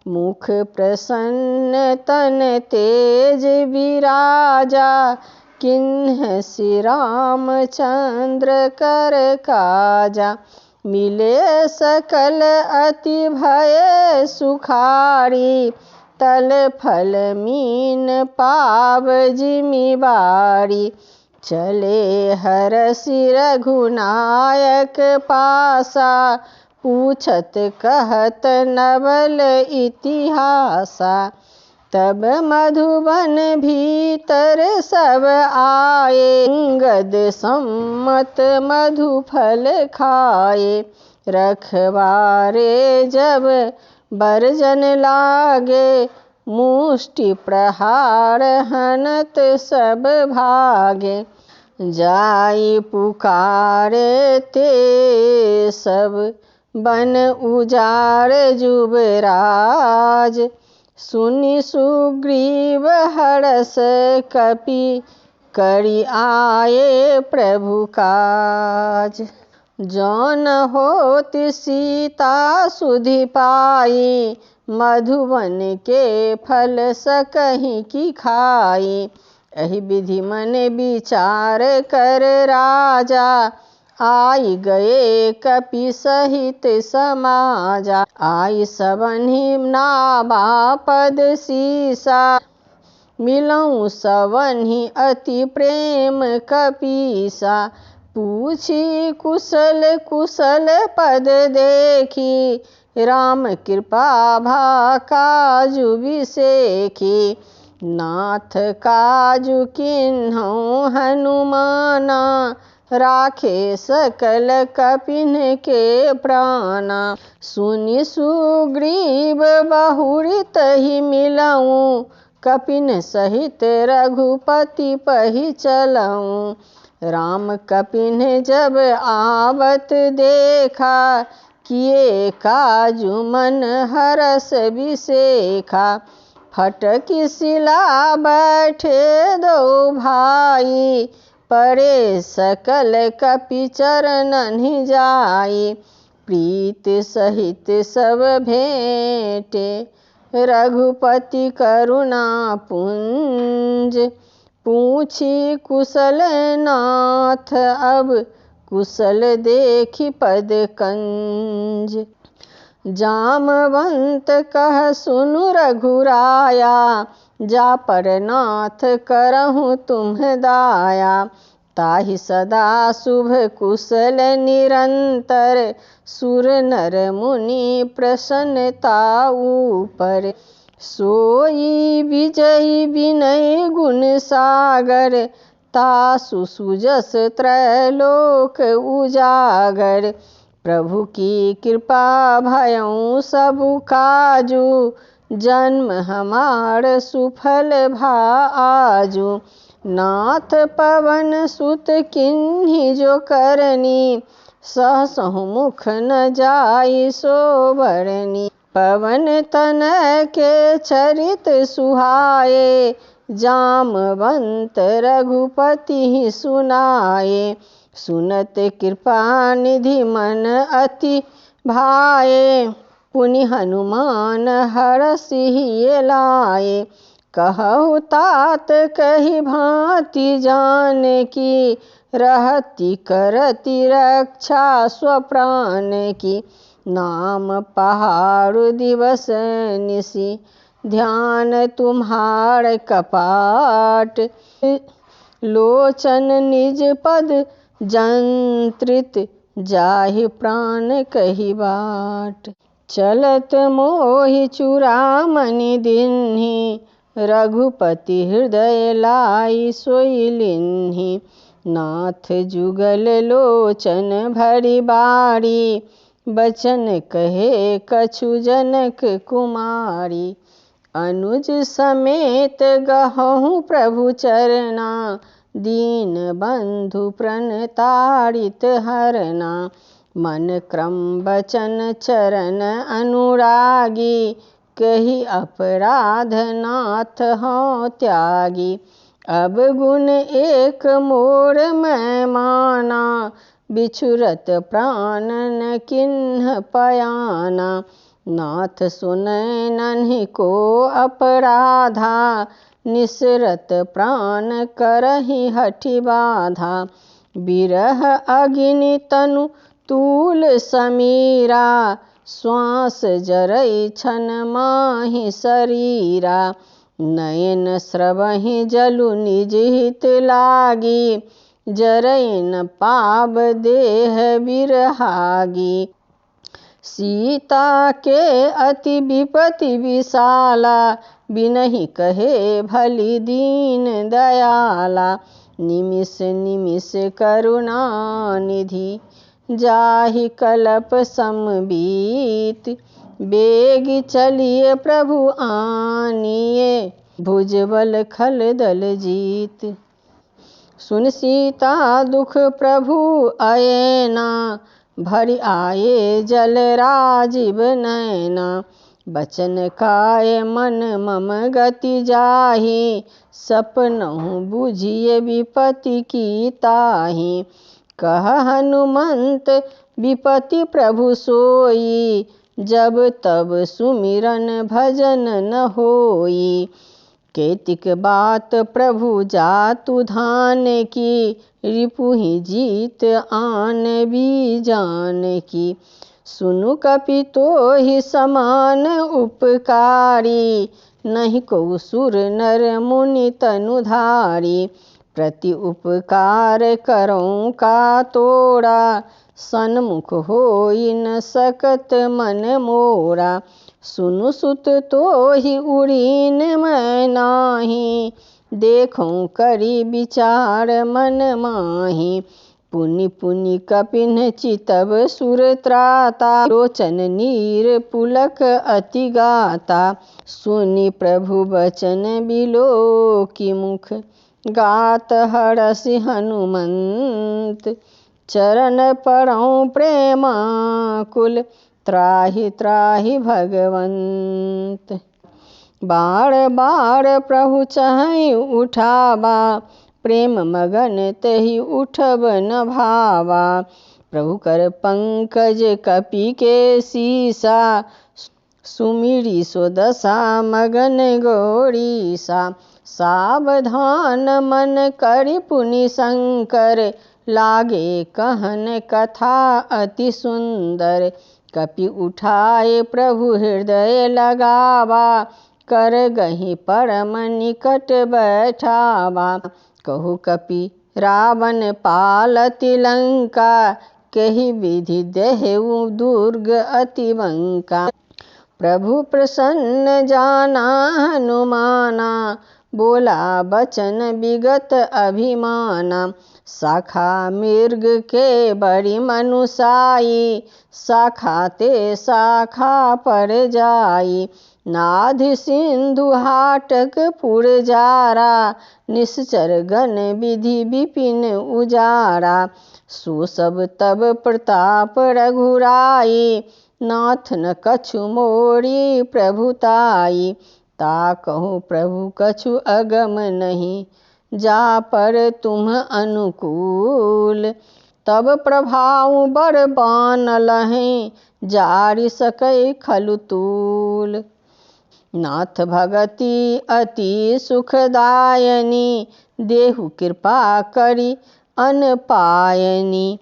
मुख प्रसन्न तन तेज विराजा, किन्हसि रामचंद्र कर काजा। मिले सकल अति भय सुखारी, तल फल मीन पाव जिमि बारी। चले हरषि रघुनायक पासा, पूछत कहत नवल इतिहासा। तब मधुबन भीतर सब आए, अंगद सम्मत मधुफल खाए। रखवारे जब बरजन लागे, मुष्टि प्रहार हनत सब भागे। जाई पुकारे ते सब, बन उजाड़ जुबराज। सुनि सुग्रीव हरष कपि, करि आए प्रभु काज। जौन होति सीता सुधि पाई, मधुवन के फल सकहि की खाई। एहि विधि मन विचार कर राजा, आई गए कपि सहित समाजा। आई सवनि नावा पद सीसा, मिलऊँ सवनि अति प्रेम कपीसा। पूछी कुशल कुशल पद देखी, राम कृपा भा काजु बिसेखी। नाथ काजु किन्हौं हनुमाना, राखे सकल कपिन के प्राणा। सुनि सुग्रीव बहुरि तहि मिलऊँ, कपिन सहित रघुपति पहि चलऊँ। राम कपिन जब आवत देखा, किए काजु मन हरष बिसेखा। फटकि शिला बैठे दो भाई, परे सकल कपि चरणनि जाई। प्रीत सहित सब भेंटे, रघुपति करुणा पुंज। पूछी कुशल नाथ अब, कुशल देखि पद कंज। जामवंत कह सुनु रघुराया, जा पर नाथ करहु तुम्ह दाया। ताहि सदा शुभ कुशल निरंतर, सुर नर मुनि प्रसन्नता ऊपर। सोई विजयी विनय गुण सागर, तासु सुजस त्रैलोक उजागर। प्रभु की कृपा भयउ सबु काजू, जन्म हमार सुफल भा आजू। नाथ पवन सुत किन्ही जो करनी, सहसहु मुख न जाई सो बरनी। पवन तनय के चरित सुहाए, जामवंत रघुपति सुनाए। सुनत कृपा निधि मन अति भाए, पुनि हनुमान हरषि लाए। कहु तात कही भांति जानकी, रहति करति रक्षा स्वप्राण की। नाम पहाड़ दिवस निशि, ध्यान तुम्हार कपाट। लोचन निज पद जंत्रित, जाहि प्राण कही बाट। चलत मोहि चूड़ामणि दीन्हि, रघुपति हृदय लाई सोई लीन्हि। नाथ जुगल लोचन भरी बारी, बचन कहे कछु जनक कुमारी। अनुज समेत गहहु प्रभु चरना, दीन बंधु प्रणतारित हरना। मन क्रम बचन चरण अनुरागी, कही अपराध नाथ हौं त्यागी। अब गुण एक मोर मैं माना, बिछुरत प्राण न किन्ह पयाना। नाथ सुनय नन्हि को अपराधा, निसरत प्राण करहि हठि बाधा। बिरह अग्नि तनु तूल समीरा, श्वास जरई छन माहि शरीरा। नयन स्रवहि जलु निज हित लागी, जरई न पाब देह बिरहागी। सीता के अति विपति विशाला, बिनहि कहे भली दीन दयाला। निमिष निमिष करुणा निधि, जाहि कल्प समबीत। बेग चलिए प्रभु आनिए, भुजबल खल दल जीत। सुन सीता दुख प्रभु अयेना, भरि आए जल राजीव नयना। बचन काय मन मम गति जाहि, सपनहु बुझिए विपति की ताहि। कह हनुमंत विपति प्रभु सोई, जब तब सुमिरन भजन न होई। केतिक बात प्रभु जातु धान की, रिपुहि जीत आन बीजान की। सुनु कपि तोहि समान उपकारी, नहीं को सुर नर मुनि तनुधारी। प्रति उपकार करौं का तोड़ा, सन्मुख होई न सकत मन मोरा। सुनु सुत तोहि उड़ीन मैं नाही, देखौं करी विचार मन माही। पुनि पुनि कपिन चितब सुर त्राता, लोचन नीर पुलक अति गाता। सुनि प्रभु बचन बिलोकी मुख, गात हरषि हनुमंत। चरण पड़ौं प्रेमाकुल, त्राहि त्राहि भगवंत। बार बार प्रभु चहई उठावा, प्रेम मगन तहि उठब न भावा। प्रभु कर पंकज कपि के सीसा, सुमिरी सो दशा मगन गौरीसा। सावधान मन करि पुनि शंकर, लागे कहन कथा अति सुंदर। कपि उठाए प्रभु हृदय लगावा, कर गहि परम निकट बैठावा। कहु कपि रावण पालति लंका, कही विधि देहु दुर्ग अति बंका। प्रभु प्रसन्न जाना हनुमाना, बोला बचन विगत अभिमाना। शाखा मृग के बड़ी मनुसाई, शाखा ते शाखा पर जाई। नाधि सिंधु हाटक पुर जारा, निश्चर गण विधि विपिन उजारा। सो सब तब प्रताप रघुराई, नाथ न कछु मोरी प्रभुताई। ताकहु प्रभु कछु अगम नहीं, जा पर तुम अनुकूल। तब प्रभाव बर बान लहें, जारि सकै खलु तूल। नाथ भगति अति सुखदायनी, देहु कृपा करि अन पायनी।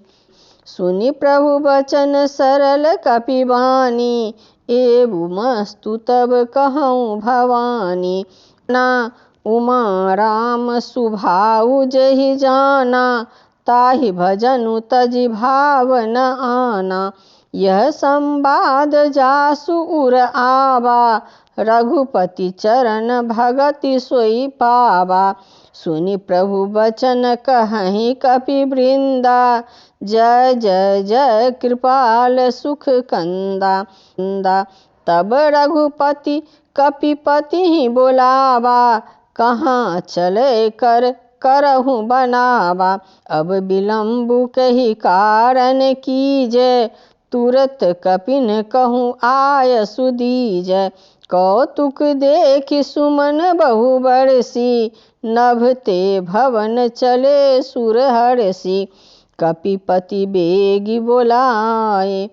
सुनि प्रभु बचन सरल कपिबानी, एवु मस्तु तब कहूँ भवानी। ना उमा राम सुभाउ जहि जाना, ताहि भजनु तजि भाव न आना। यह संवाद जासु उर आवा, रघुपति चरण भगति सोई पावा। सुनि प्रभु बचन कहहि कपि वृंदा, जय जय जय कृपाल सुख कंदा। तब रघुपति कपिपति बोलावा, कहाँ चले कर करहु बनावा। अब विलम्बु कही कारण कीजे, तुरत कपिन कहूँ आय सुदीजै। कौतुक देखि सुमन बहु बरसी, नभते भवन चले सुर हरसी। कपिपति बेगी बोलाए,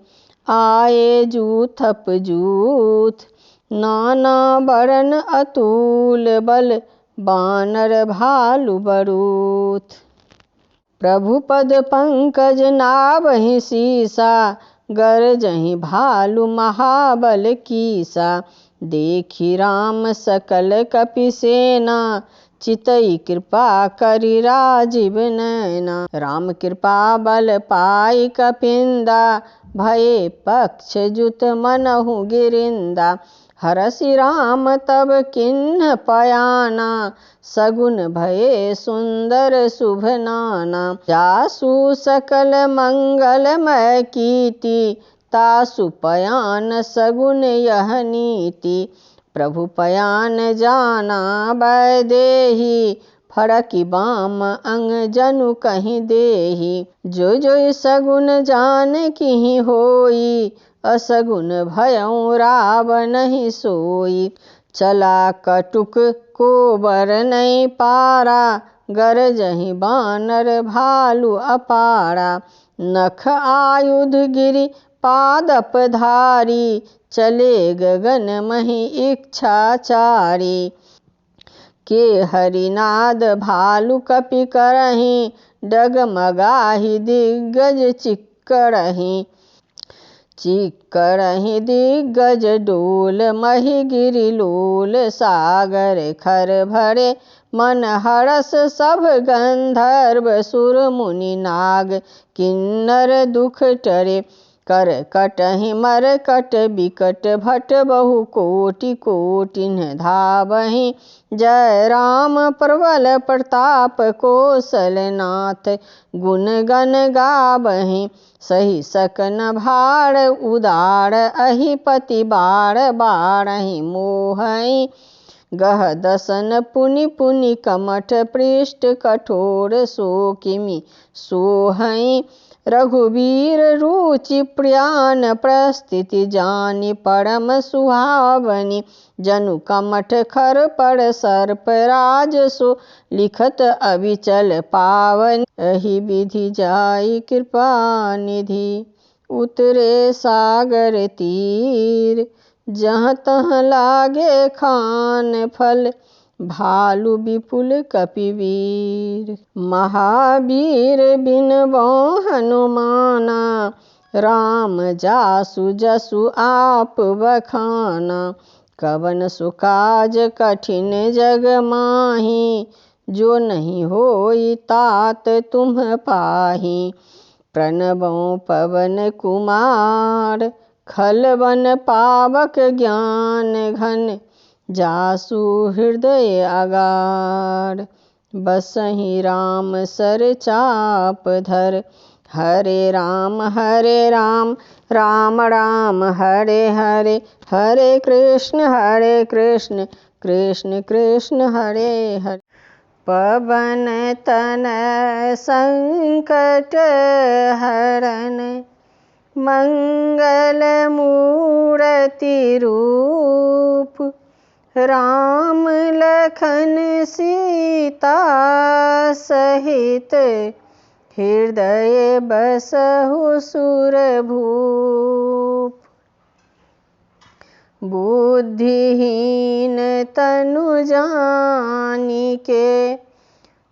आए जूथप जूथ, नाना बरन अतुल बल, बानर भालु बरूथ। प्रभु पद पंकज नाभहि सीसा, गरजहि भालु महाबल कीसा। देखि राम सकल कपि सेना, चितई कृपा करि राजीव नैना। राम कृपा बल पाई कपिंदा, भये पक्ष जुत मनहु गिरिंदा। हरसि राम तब किन्ह पयाना, सगुन भये सुंदर शुभ नाना। जासु सकल मंगलमय कीर्ति, तासु पयान सगुन यह नीति। प्रभु पयान जाना वैदेही, फरकि बाम अंग जनु कहीं देही। जो जो सगुन जान किहि होई, असगुन भयउ राव नहीं सोई। चला कटुक को बर नहीं पारा, गरजहि बानर भालु अपारा। नख आयुध गिरि पादप धारी, चले गगन मही इच्छाचारी। के हरिनाद भालु कपि करहीं, डगमगाहि दिग्गज चिक्करहीं। चिक्करहीं दिग्गज डोल, मही गिरि लोल। सागर खर भरे मन हरस, सब गंधर्व सुर मुनि नाग किन्नर दुख टरे। कर कटहि मरकट बिकट भट, बहु कोटि कोटिन धावहि। जय राम प्रबल प्रताप कौशलनाथ, गुण गण गावहि। सही सकन भार उदार, अहिपति बार बारहि मोहहि। गह दसन पुनि पुनि कमठ, पृष्ठ कठोर सो किमि सोहहि। रघुवीर रुचि प्रियान, प्रस्थिति जानि परम सुहावनी। जनु कमठ खर पर सर्प राज, सो लिखत अविचल पावनी। एहि विधि जाई कृपा निधि, उतरे सागर तीर। जहाँ तहाँ लागे खान फल, भालु विपुल कपिवीर। महावीर बिनबो हनुमाना, राम जासु जसु आप बखाना। कवन सु काज कठिन जग माही, जो नहीं होई तात तुम पाही। प्रणबों पवन कुमार खलवन पावक ज्ञान घन जासु हृदय अगार। बसहि राम सर चाप धर हरे राम राम राम हरे हरे, हरे कृष्ण कृष्ण कृष्ण हरे हरे। पवन तनय संकट हरन मंगल मूर्ति रूप। राम लखन सीता सहित हृदय बसहु सुरभूप। बुद्धिहीन तनु जानिके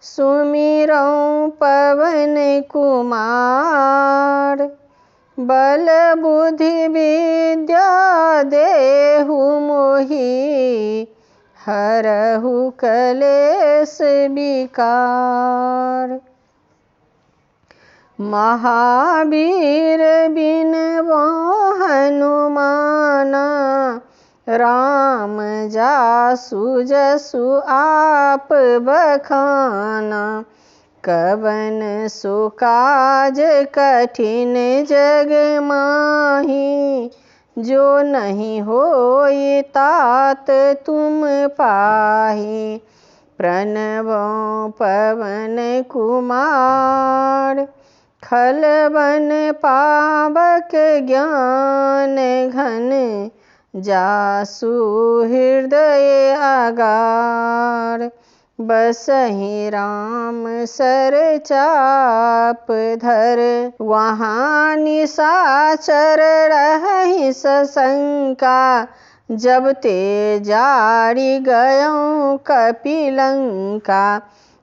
सुमिरौं पवन कुमार। बल बुद्धि विद्या देहु मोहि हरहु कलेश विकार। महावीर बिनबो हनुमाना राम जासु जसु आप बखाना। कवन सो काज कठिन जग माही जो नहीं होई तात तुम पाही। प्रणबों पवन कुमार खलवन पावक ज्ञान घन जासु हृदय अगार। बसहि राम सर चाप धर वहाँ निशाचर रहहि सशंका। जब ते जारी गयों कपिलंका।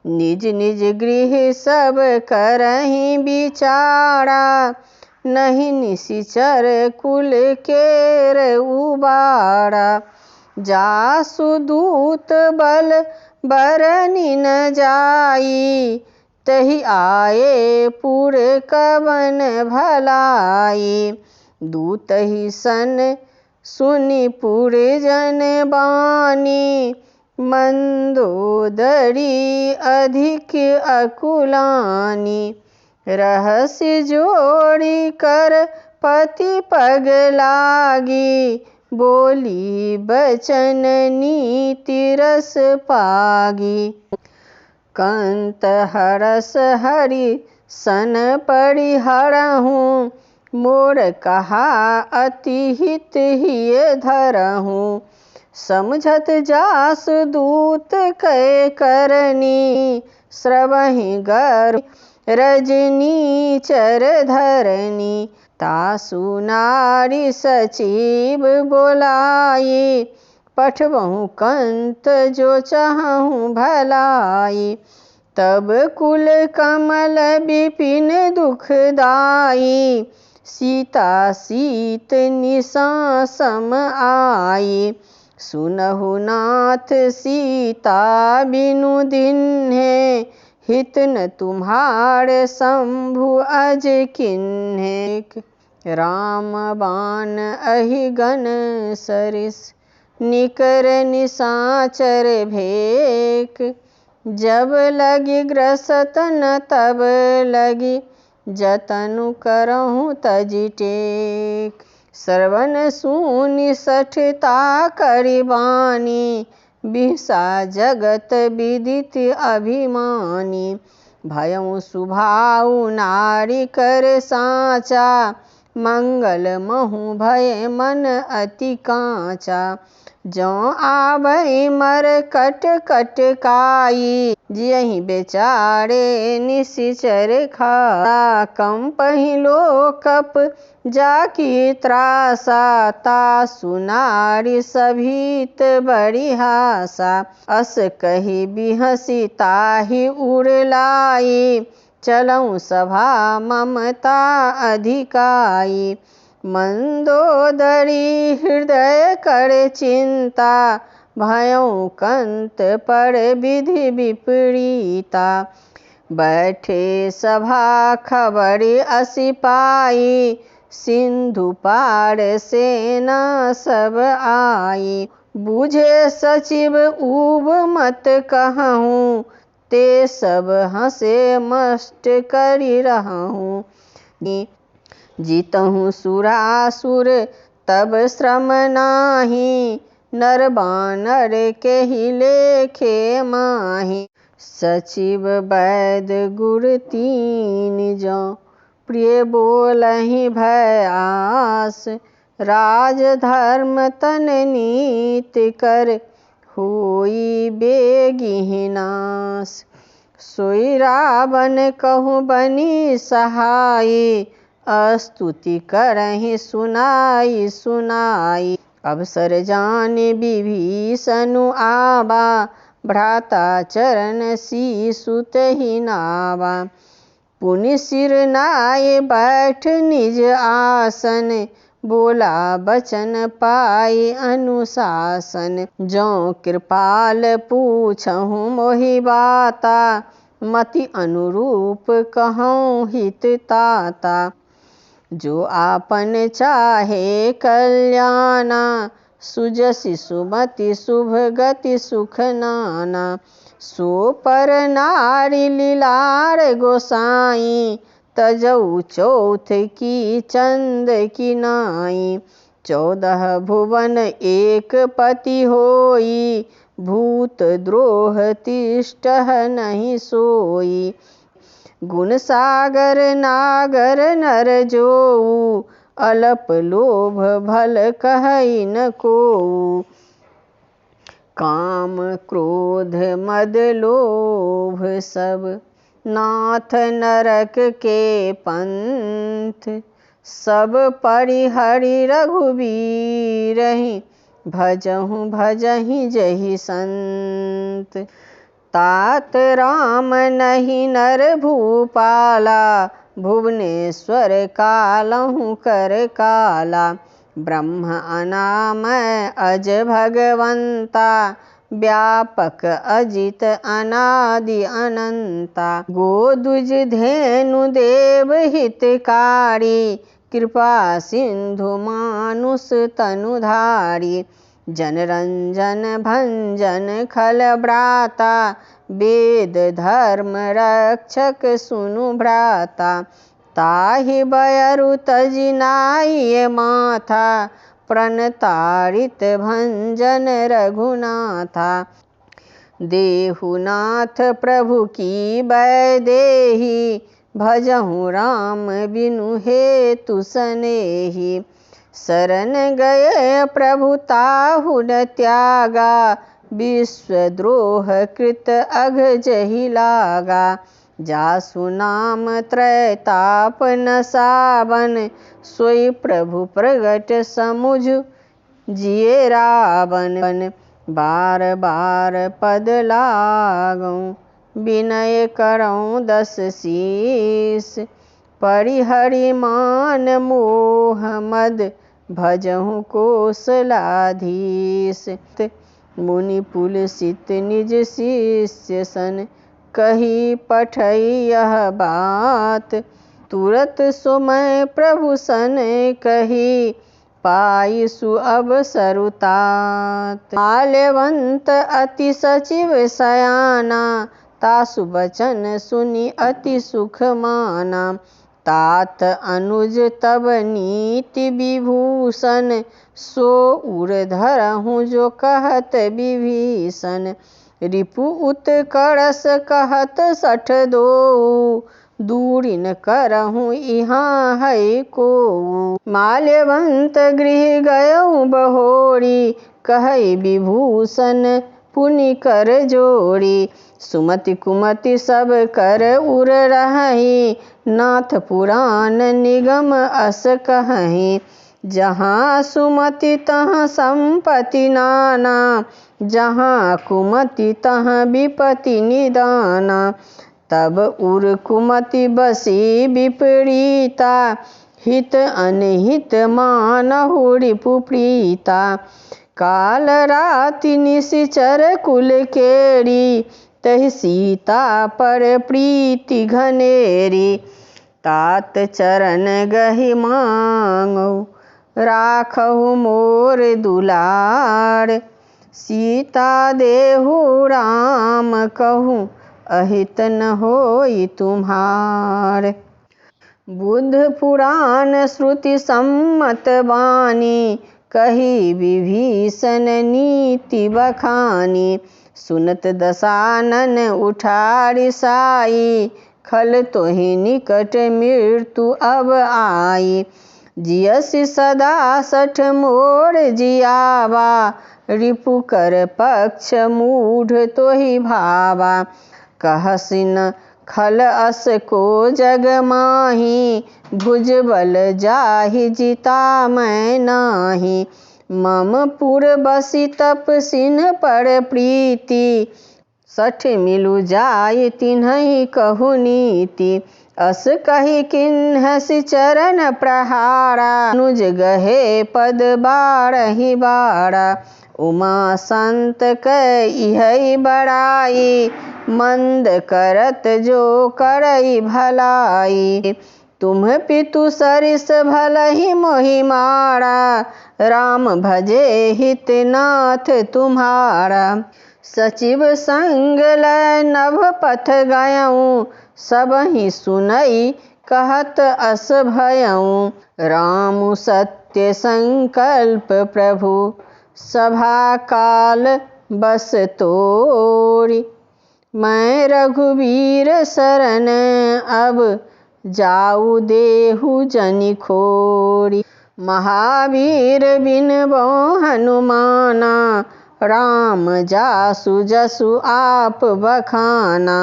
निज निज गृह सब करहि बिचारा। नहीं निशिचर कुल केर उबारा। जासु दूत बल बरनि न जाई तहि आए पुर कवन भलाई। दूत ही सन सुनि पुर जन बानी मंदोदरी अधिक अकुलानी। रहस्य जोड़ी कर पति पग लागी बोली बचन नीति रस पागी। कंत हरस हरि सन परिहरहूँ मोर कहा अति हित हिय धरहूँ। समझत जास दूत कै करनी श्रवहि गर रजनी चर धरनी। तासु नारी सचिव बोलाई पठबहु कंत जो चाहूँ भलाई। तब कुल कमल विपिन दुखदाई सीता सीत निशा सम आई। सुनहु नाथ सीता बिनु दिन्हे हित न तुम्हार शंभु अज किन्हे। राम बाण अहि गण सरिस निकर निशाचर भेक। जब लगी ग्रसत न तब लगी जतनु करहूँ तजि टेक। श्रवण सुनि सठता करिबानी बिहसा जगत विदित अभिमानी। भयउ सुभाउ नारी कर साचा मंगल महु भय मन अति कांचा। जो आबई मर कट कट काई जियहि बेचारे निशिचर खा। कंपहि लोकप जाकी त्रासा तासु नारी सभीत बड़ी हासा। अस कही बिहसी ताहि उड़लाई चलऊँ सभा ममता अधिकाई। मंदोदरी हृदय कर चिंता भयउ कंत पर विधि विपरीता। बैठे सभा खबर असी पाई, सिंधु पार सेना सब आई। बूझे सचिव ऊब मत कहूँ, ते सब हंसे मस्ट करी रहूँ। जीतहूँ सुरासुर तब श्रम नाही, नर बानर के ही लेखे माही। सचिव वैद्य गुर तीन जो, प्रिय बोलहि भय आस। राज धर्म तन नीति कर, होई बेगिहि नास। सोई रावण कहूँ बनी सहाई, स्तुति करहि सुनाई सुनाई। अवसर जानि विभीषनु आवा, भ्राता चरण सीसुत ही नावा। पुनि सिर नाय बैठ निज आसन, बोला बचन पाई अनुशासन। जो कृपाल पूछहु मोहि बाता, मति अनुरूप कहूँ हित ताता। जो आपन चाहे कल्याणा, सुजसि सुमति शुभ गति सुख नाना। सो पर नारी लीलार गोसाई, तजऊ चौथ की चंद की नाई। 14 भुवन एक पति होई, भूत द्रोह तिष्ठह नहीं सोई। गुण सागर नागर नर जोऊ, अल्प लोभ भल कहई न कोऊ। काम क्रोध मद लोभ सब, नाथ नरक के पंथ। सब परिहरि रघुबीरहि, भजहु भजहि जहि संत। तात राम नहीं नर भूपाला, भुवनेश्वर कालहु कर काला। ब्रह्म अनामय अज भगवंता, व्यापक अजित अनादि अनंता। गोदुज धेनु देव हितकारी, कृपा सिंधु मानुष तनुधारी। जनरंजन भंजन खल ब्राता, वेद धर्म रक्षक सुनु भ्राता। ताहि बयरु तजि नाई माथा, प्रणतारित भंजन रघुनाथा। देहुनाथ प्रभु की वैदेही, भजहु राम बिनु हेतु सनेही। शरण गए प्रभु ताहु न त्यागा, विश्वद्रोह कृत अघ जहि लागा। जासु नाम त्रैताप न सावन, सोई प्रभु प्रगट समुझ जिए रावण। बार बार पद लागऊं, विनय करऊं 10 शीस। परिहरि मान मोह मद, भजहु कोसलाधीश। मुनि पुलसित निज शिष्य सन, कही पठई यह बात। तुरत सुमय प्रभु सन कही, पाई सुअवसरु तात। माल्यवंत अति सचिव सयाना, तासु बचन सुनि अति सुख माना। तात अनुज तब नीति विभूषण, सो उर धरहु जो कहत विभीषण। रिपु उत्कर्ष कहत 62, दूरी न करहु इहाँ है कोऊ। माल्यवंत गृह गयऊ बहोरी, कहई विभूषण पुनि कर जोड़ी। सुमति कुमति सब कर उर रहहि, नाथ पुराण निगम अस कहहि। जहाँ सुमति तहाँ संपत्ति नाना, जहाँ कुमति तहाँ विपत्ति निदाना। तब उर कुमति बसी विपरीता, हित अनहित मानहु रिपु प्रीता। काल राति निशिचर कुल केरी, तहि सीता पर प्रीति घनेरी। तात चरण गहि मांगऊ, राखहु मोर दुलार। सीता देहु राम कहूँ, अहित न होई तुम्हार। बुद्ध पुराण श्रुति सम्मत बानी, कही विभीषण नीति बखानी। सुनत दशानन उठारि साई, खल तोहि निकट मृत्यु अब आई। जियसि सदा सठ मोर जियावा, रिपु कर पक्ष मूढ़ तोहि भावा। कहसि न खल अस को जग माही, भुजबल जाहि जिता मैं नाही। मम पुर बसि तपसिन पर प्रीति, सठ मिलु जाय तिन्हि कहु नीति। अस कहि किन्हसि चरण प्रहारा, अनुज गहे पद बारहि बारा। उमा संत कै इहै बड़ाई, मंद करत जो करई भलाई। तुम पितु सरिस भलहि मोहि मारा, राम भजे हित नाथ तुम्हारा। सचिव संग लय नभ पथ गयऊँ, सबहि सुनई कहत अस भयऊँ। राम सत्य संकल्प प्रभु, सभा काल बस तोरी। मैं रघुवीर शरण अब, जाऊ देहु जनि खोरी। महावीर बिनबो हनुमाना, राम जासु जसु आप बखाना।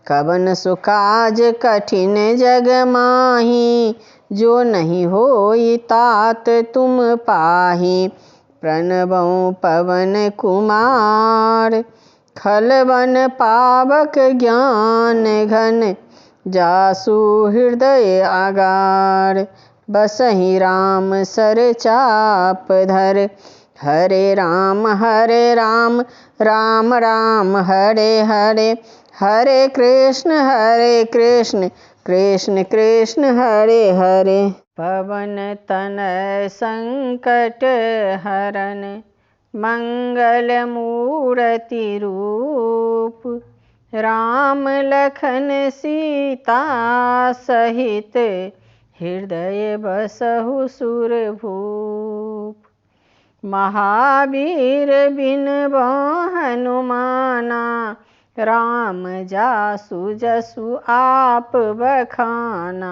कवन सो काज कठिन जग माही, जो नहीं होई तात तुम पाही। प्रणबऊ पवन कुमार, खल बन पावक ज्ञान घन। जासु हृदय आगार, बसहि राम सर चाप धर। हरे राम राम राम हरे हरे। हरे कृष्ण कृष्ण कृष्ण हरे हरे। पवन तनय संकट हरन, मंगल मूरति रूप। राम लखन सीता सहित, हृदय बसहु सुरभूप। महावीर बिनबो हनुमाना, राम जासु जसु आप बखाना।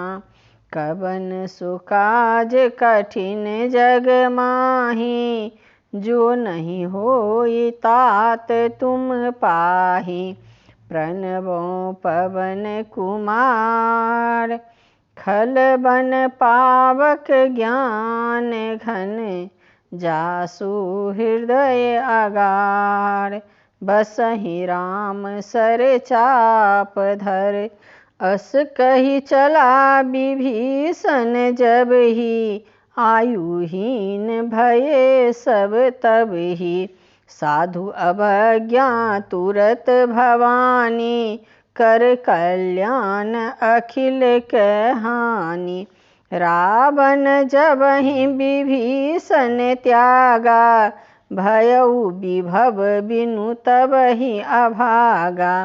कवन सो काज कठिन जग माही, जो नहीं होई तात तुम पाही। प्रणबो पवन कुमार, खल बन पावक ज्ञान घन। जासु हृदय आगार, बसहि राम सर चाप धर। अस कही चला विभीषण जब ही, आयुहीन भये सब तब ही। साधु अवज्ञा तुरत भवानी, कर कल्याण अखिल के हानि। रावण जबहि विभीषण त्यागा, भयउ विभव बिनु तबहि अभागा।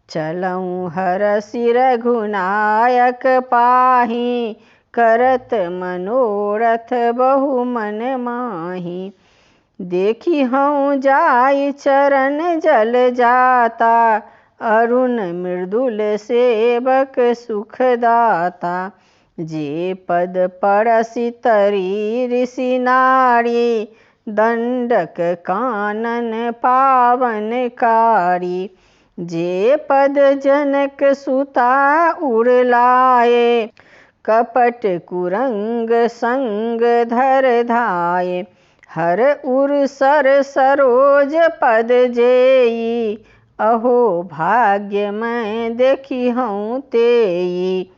चलऊँ हरषि रघुनायक पाही, करत मनोरथ बहु मन माही। देखी हऊँ जाई चरण जल जाता, अरुण मृदुल सेवक सुखदाता। जे पद परसि तरी ऋषि नारी, दंडक कानन पावनकारी। जे पद जनक सुता उड़लाए, कपट कुरंग संग धर धाये। हर उर सर सरोज पद जेई, अहो भाग्य मैं देखी हूँ तेई।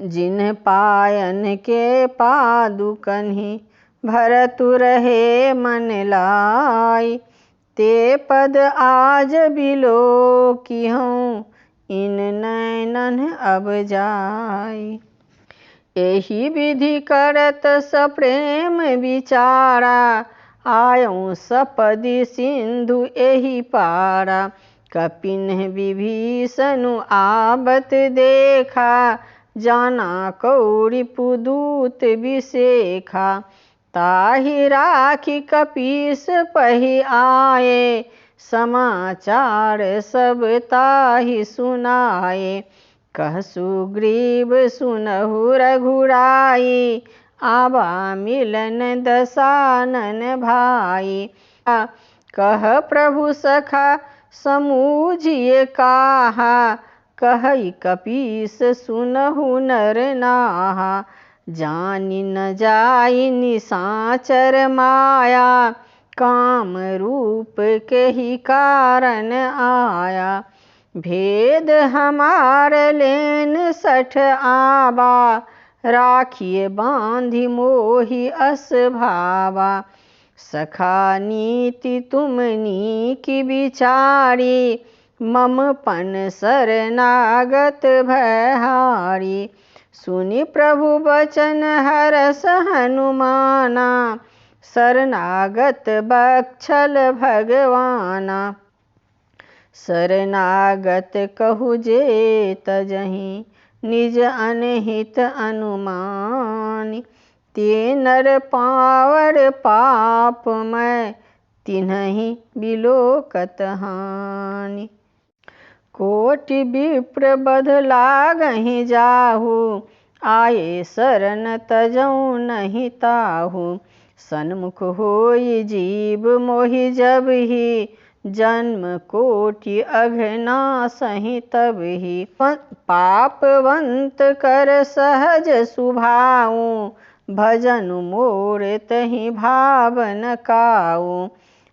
जिन पायन के पादुकन्हि, भरतु रहे मन लाई। ते पद आज बिलो की हूँ, इन नैनन अब जाई। एही विधि करत सप्रेम विचारा, आयऊँ सपदि सिंधु एही पारा। कपिन विभीषनु आवत देखा, जाना कौरि पुदूत विसेखा। ताहि राखी कपीस पहि आए, समाचार सब ताहि सुनाए। कह सुग्रीव सुनहु रघुराई, आवा मिलन दसानन भाई। कह प्रभु सखा समूझिए काहा, कहई कपीस सुनहु नर नाहा। जानि न जाई निशाचर माया, काम रूप के ही कारण आया। भेद हमार लेन सठ आवा, राखिए बांधि मोहि अस भावा। सखा नीति तुम नीकी विचारी, मम पन शरणागत भयहारी। सुनि प्रभु बचन हरस हनुमाना, शरणागत बक्षल भगवाना। शरणागत कहु जे तजहि, निज अनहित अनुमानि। ते नर पावर पाप मैं, तिन्हि बिलोकत हानि। कोटि विप्र बध लागहि जाहु, आये शरण तजौं नहि ताहु। सन्मुख होई जीव मोहि जबहि, जन्म कोटि अघनासहि तबहि। पापवंत कर सहज सुभाऊ, भजन मोर तहि भावन काऊ।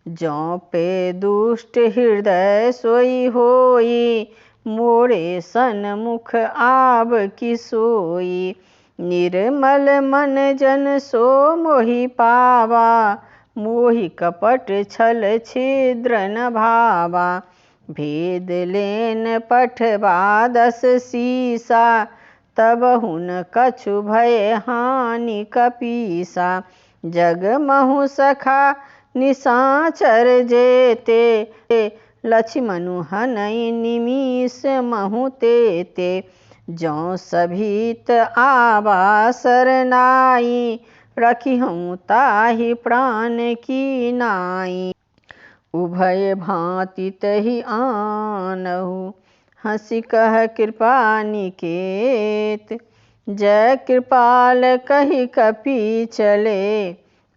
जौं पे दुष्ट हृदय सोई होई, मोरे सन्मुख आब की सोई। निर्मल मन जन सो मोहि पावा, मोहि कपट छल छिद्र न भावा। भेद लेन पठवा दस सीसा, तबहु न कछु भय हानि कपीसा। जग महु सखा निशाचर जेते, लक्ष्मणु हनई निमिष महु तेते। जौं सभीत आवा सरनाई, रखिहउँ ताहि प्राण की नाई। उभय भांति तहि आनहु, हँसि कह कृपा निकेत। जय कृपाल कहि कपि चले,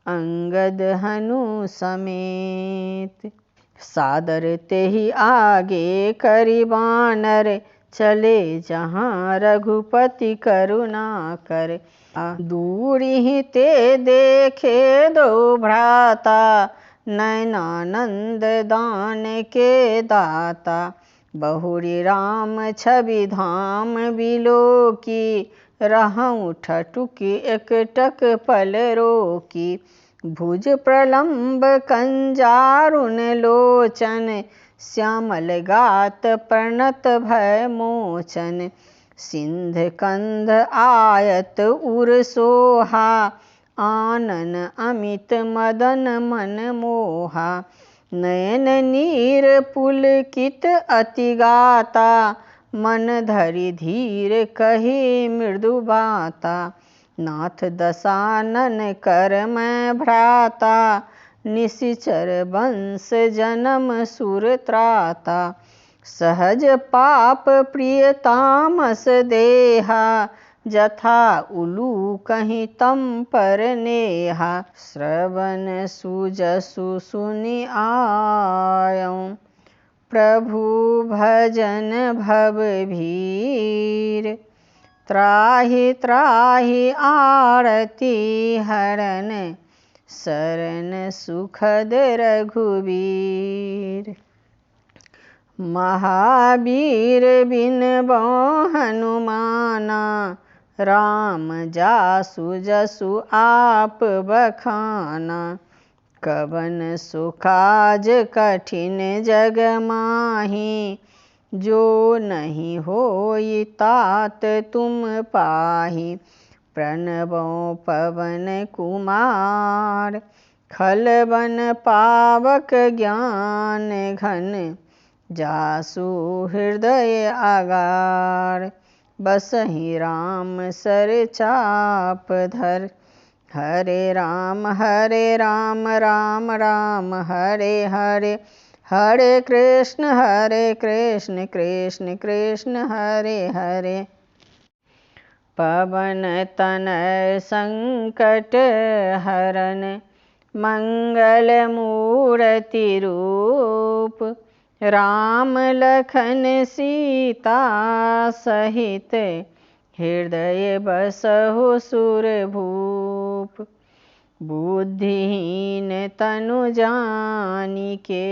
अंगद हनु समेत। सादर तेहि आगे करि बानर, चले जहाँ रघुपति करुणा कर। दूरिहि ते देखे दो भ्राता, नयनानंद दान के दाता। बहुरी राम छवि धाम बिलोकी, रहउँ ठठुकी एकटक पल रोकी। भुज प्रलम्ब कंजारुन लोचन, श्यामल गात प्रणत भय मोचन। सिंध कंध आयत उर सोहा, आनन अमित मदन मन मोहा। नयन नीर पुलकित अति गाता, मन धरि धीर कहि मृदु बाता। नाथ दसानन कर मैं भ्राता, निशिचर वंश जनम सुर त्राता। सहज पाप प्रिय तामस देहा, जथा उलूकहि तम पर नेहा। श्रवण सुजसु सुनि आयऊँ, प्रभु भजन भव भीर। त्राहि त्राहि आरती हरन, शरण सुखद रघुवीर। महावीर बिन बौ हनुमाना, राम जासु जसु आप बखाना। कवन सुकाज कठिन जग माही, जो नहीं होई तात तुम पाही। प्रणवो पवन कुमार, खल बन पावक ज्ञान घन। जासु हृदय आगार, बसहि राम सर चाप धर। हरे राम राम राम हरे हरे, हरे कृष्ण कृष्ण कृष्ण हरे हरे। पवन तनय संकट हरन, मंगल मूर्ति रूप। राम लखन सीता सहित, हृदय बसहु सुरभूप। बुद्धिहीन तनु जानिके,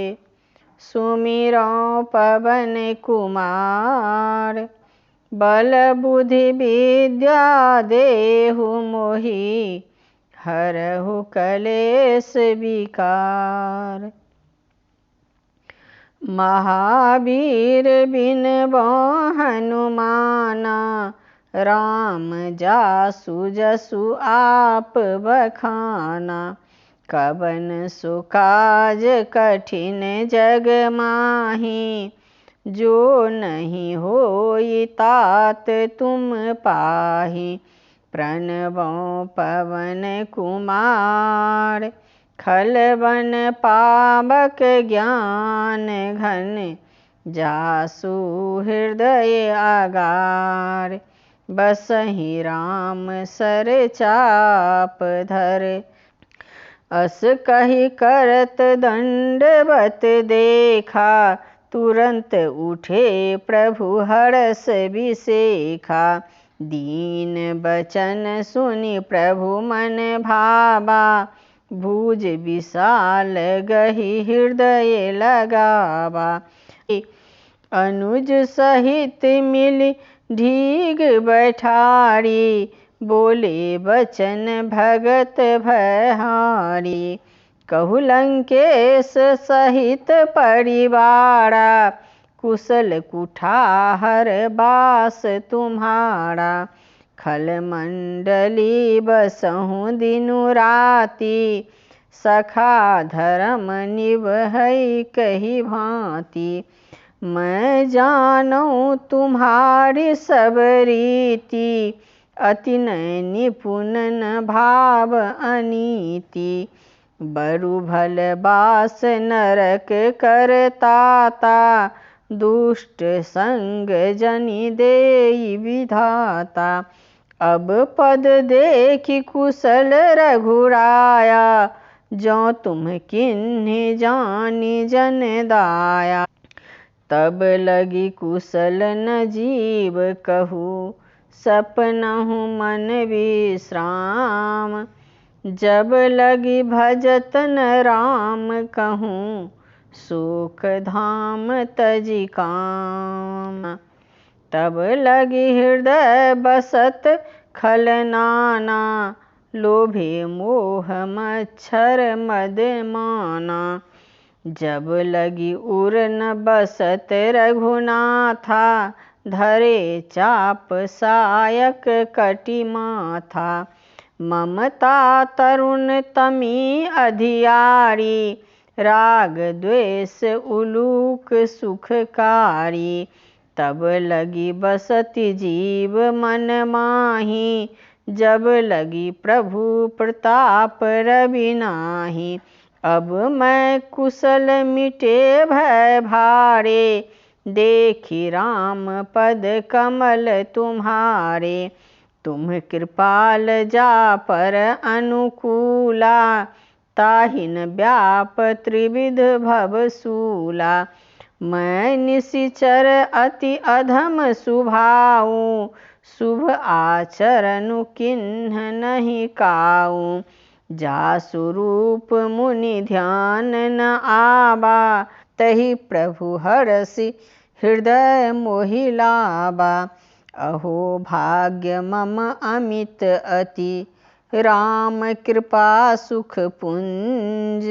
सुमिरौ पवन कुमार। बल बुद्धि विद्या देहु मोहि, हरहु कलेश विकार। महावीर बिनबो हनुमाना, राम जासु जसु आप बखाना। कवन सुकाज कठिन जग माही, जो नहीं होई तात तुम पाही। प्रणवो पवन कुमार, खल बन पावक ज्ञान घन। जासु हृदय आगार, बसहि राम सर चाप धर। अस कहि करत दंडवत देखा, तुरंत उठे प्रभु हरष बिसेखा। दीन बचन सुनि प्रभु मन भावा, भुज विशाल गहि हृदय लगावा। अनुज सहित मिलि ढीग बैठारी, बोले बचन भगत भयहारी। कहु लंकेश सहित परिवारा, कुशल कुठार बास तुम्हारा। खल मंडली बसहु दिनु राति, सखा धर्म निभई कही भांति। मैं जानूं तुम्हारी सब रीति, अति निपुण न भाव अनीति। बरु भल बास नरक करताता, दुष्ट संग जनि देई विधाता। अब पद देखि कुशल रघुराया, जो तुम किन्हि जानी जन दाया। तब लगी कुशल न जीव कहू, सपनहु मन विश्राम। जब लगी भजत न राम कहूँ, सुख धाम तजि काम। तब लगी हृदय बसत खल नाना, लोभे मोह मच्छर मद माना। जब लगी उर न बसत रघुनाथा, धरे चाप सायक कटि माथा। ममता तरुण तमी अधियारी, राग द्वेष उलूक सुखकारी। तब लगी बसति जीव मन माही, जब लगी प्रभु प्रताप रवि नाही। अब मैं कुशल मिटे भय भारे, देखी राम पद कमल तुम्हारे। तुम कृपाल जा पर अनुकूला, ताहिन व्याप त्रिविध भवसूला। मैं निशिचर अति अधम सुभाऊँ, शुभ आचरण किन्ह नहीं काऊँ। जासु रूप मुनि ध्यान न आबा, तहि प्रभु हरषि हृदय मोहि लाबा। अहो भाग्य मम अमित अति, राम कृपा सुख पुंज।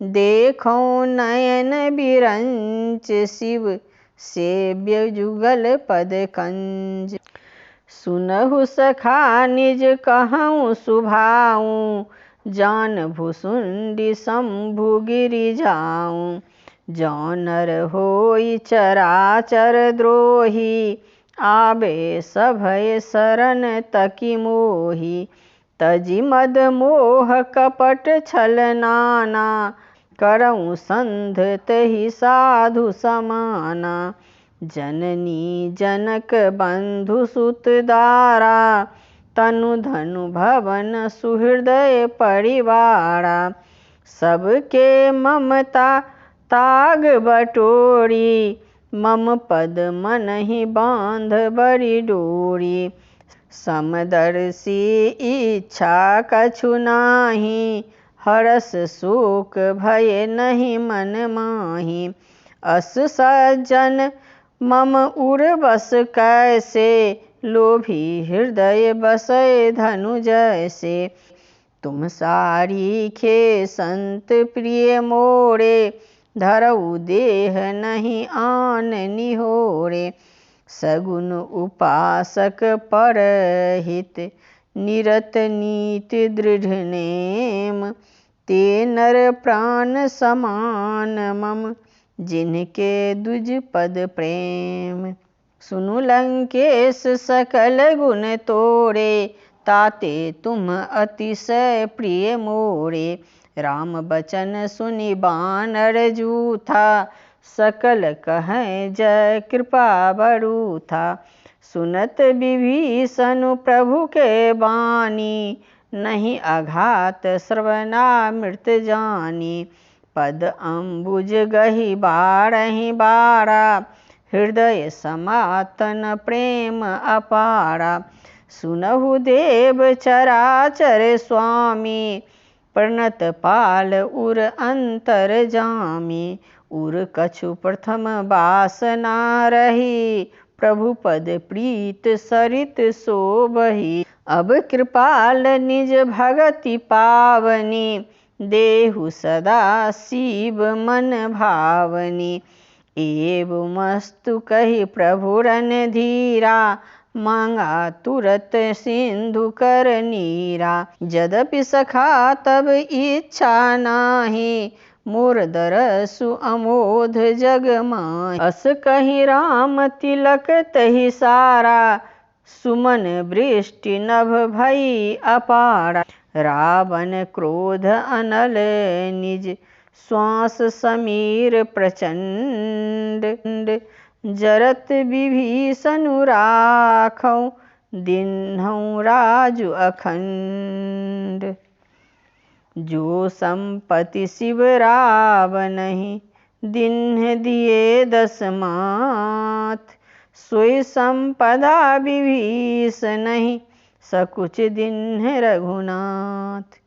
देखो नयन बिरंच, शिव सेव्य जुगल पद कंज। सुनहु सखा निज कहूँ सुभाऊँ, जान भुसुंडी शंभु गिरि जाऊँ। जौ नर होई चराचर द्रोही, आबे सभय शरण तकी मोही। तजि मद मोह कपट छल नाना, करऊँ संध तहि साधु समाना। जननी जनक बंधु सुत दारा, तनु धनु भवन सुहृदय परिवारा। सबके ममता ताग बटोरी, मम पद मनहि बांध बड़ी डोरी। समदर्शी इच्छा कछु नाही, हरस शोक भय नहीं मन माही। अस सज्जन मम उर बस कैसे, लोभी हृदय बसै धनु जैसे। तुम सारीखे संत प्रिय मोरे, धरऊ देह नहीं आन निहोरे। सगुन उपासक परहित, निरत नीति दृढ़ नेम। ते नर प्राण समान मम, जिनके दुज पद प्रेम। सुनु लंकेश सकल गुण तोरे, ताते तुम अतिशय प्रिय मोरे। राम बचन सुनि बानर जूथा, सकल कहें जय कृपा बड़ू था। सुनत विभीषण प्रभु के बानी, नहीं अघात श्रवणामृत जानी। पद अम्बुज गहि बारहि बारा, हृदय समातन प्रेम अपारा। सुनहु देव चराचर स्वामी, प्रणत पाल उर अंतर जामी। उर कछु प्रथम बासना रही, प्रभु पद प्रीत सरित शोभहि। अब कृपाल निज भगति पावनी, देहु सदा शिव मन भावनी। एवमस्तु कहि प्रभु रणधीरा, मांगा तुरत सिंधु कर नीरा। यद्यपि सखा तब इच्छा नाही, मोर दरसु अमोध जग माहि। अस कहि राम तिलक तहि सारा, सुमन वृष्टि नभ भई अपारा। रावण क्रोध अनल निज, श्वास समीर प्रचंड। जरत विभीषण राखौ, दिन्हौ राजु अखंड। जो संपत्ति शिव रावनहि, दिन्ह दिए दस माथ। सोई संपदा विभीषणहि, सकुच दिन्ह रघुनाथ।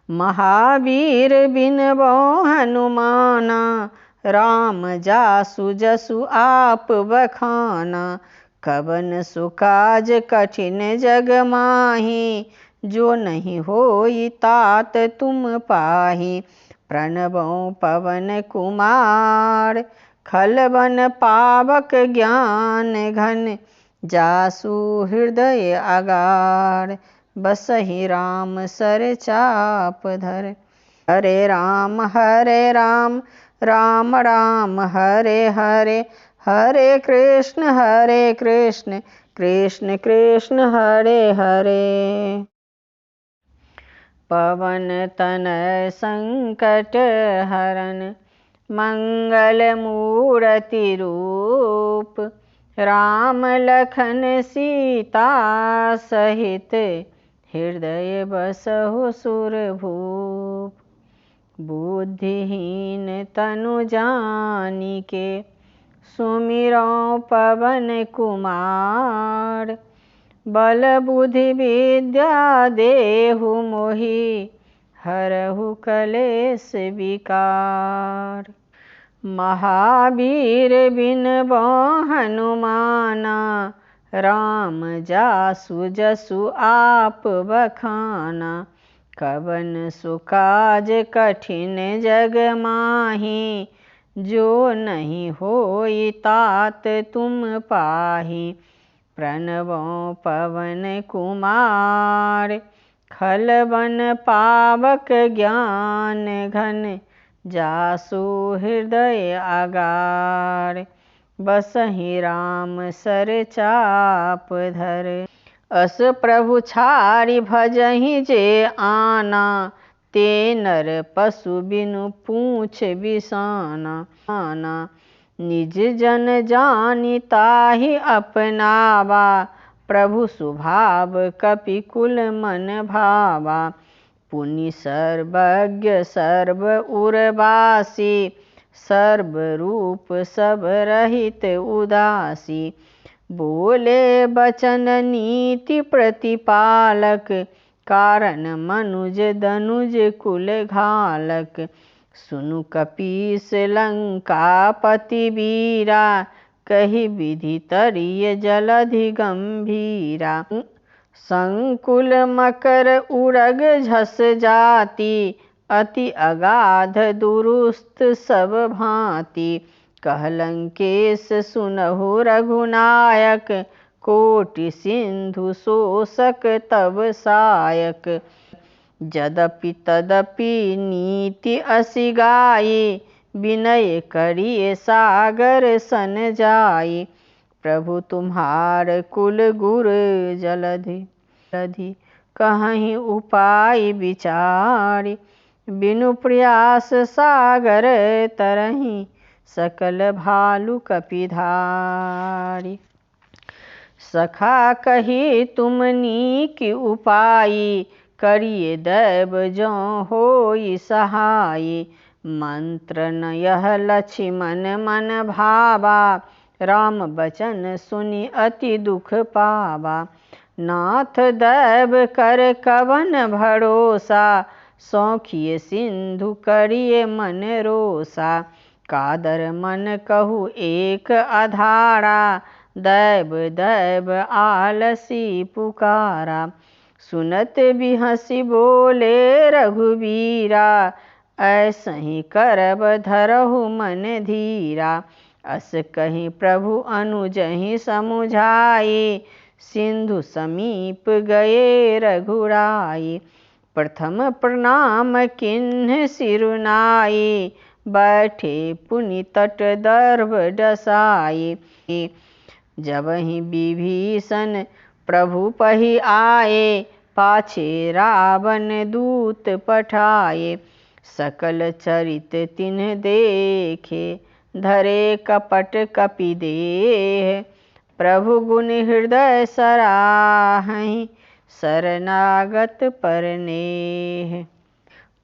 महावीर बिनबो हनुमाना, राम जासु जसु आप बखाना। कवन सु काज कठिन जग माही, जो नहीं होई तात तुम पाही। प्रणबो पवन कुमार, खलवन पावक ज्ञान घन। जासु हृदय अगार, बसहि राम सर चाप धर। हरे राम राम राम हरे हरे। हरे कृष्ण कृष्ण कृष्ण हरे हरे। पवन तनय संकट हरन, मंगल मूरति रूप। राम लखन सीता सहित, हृदय बसहु सुरभूप। बुद्धिहीन तनु जानिके, सुमिरौ पवन कुमार। बल बुद्धि विद्या देहु मोहि, हरहु कलेश विकार। महावीर बिनबो हनुमाना, राम जासु जसु आप बखाना। कवन सुकाज कठिन जग माही, जो नहीं होई तात तुम पाही। प्रणवो पवन कुमार, खलवन पावक ज्ञान घन। जासु हृदय अगार, बसहि राम सर चाप धर। अस प्रभु छारि भजहि जे आना, ते नर पशु बिनु पूछ बिसाना। निज जन जानि ताहि अपनावा, प्रभु स्वभाव कपि कुल मन भावा। पुनि सर्वज्ञ सर्व उर्वासी, सर्वरूप सब रहित उदासी। बोले बचन नीति प्रतिपालक, कारण मनुज दनुज कुल घालक। सुनु कपीस लंकापति वीरा, कहि विधि तरिय जलधि गंभीरा। संकुल मकर उड़ग झस जाति, अति अगाध दुरुस्त सब भांति। कहलंकेश सुनहु रघुनायक, कोटि सिंधु शोषक तब सायक। यद्यपि तदपि नीति असि गाई, विनय करिए सागर सन जाई। प्रभु तुम्हार कुल गुर जलधि, कहीं उपाय विचारी। बिनु प्रयास सागर तरहि, सकल भालु कपिधारी। सखा कही तुम नीक उपाई, करिए दैव जो होई सहाई। मंत्र न यह लक्ष्मण मन भावा, राम बचन सुनि अति दुख पावा। नाथ दैव कर कवन भरोसा, सौखिए सिंधु करिए मन रोसा। कादर मन कहु एक आधारा, दैव दैव आलसी पुकारा। सुनत बिहसी बोले रघुबीरा, ऐसहि करब धरहु मन धीरा। अस कहि प्रभु अनुजहि समुझाई, सिंधु समीप गए रघुराई। प्रथम प्रणाम किन्ह सिरुनाई, बैठे पुनि तट दर्भ डसाई। जबहि विभीषण प्रभु पहि आए, पाछे रावण दूत पठाए। सकल चरित तिन्ह देखे, धरे कपट कपि देह। प्रभु गुण हृदय सराहहि, शरणागत परनेह।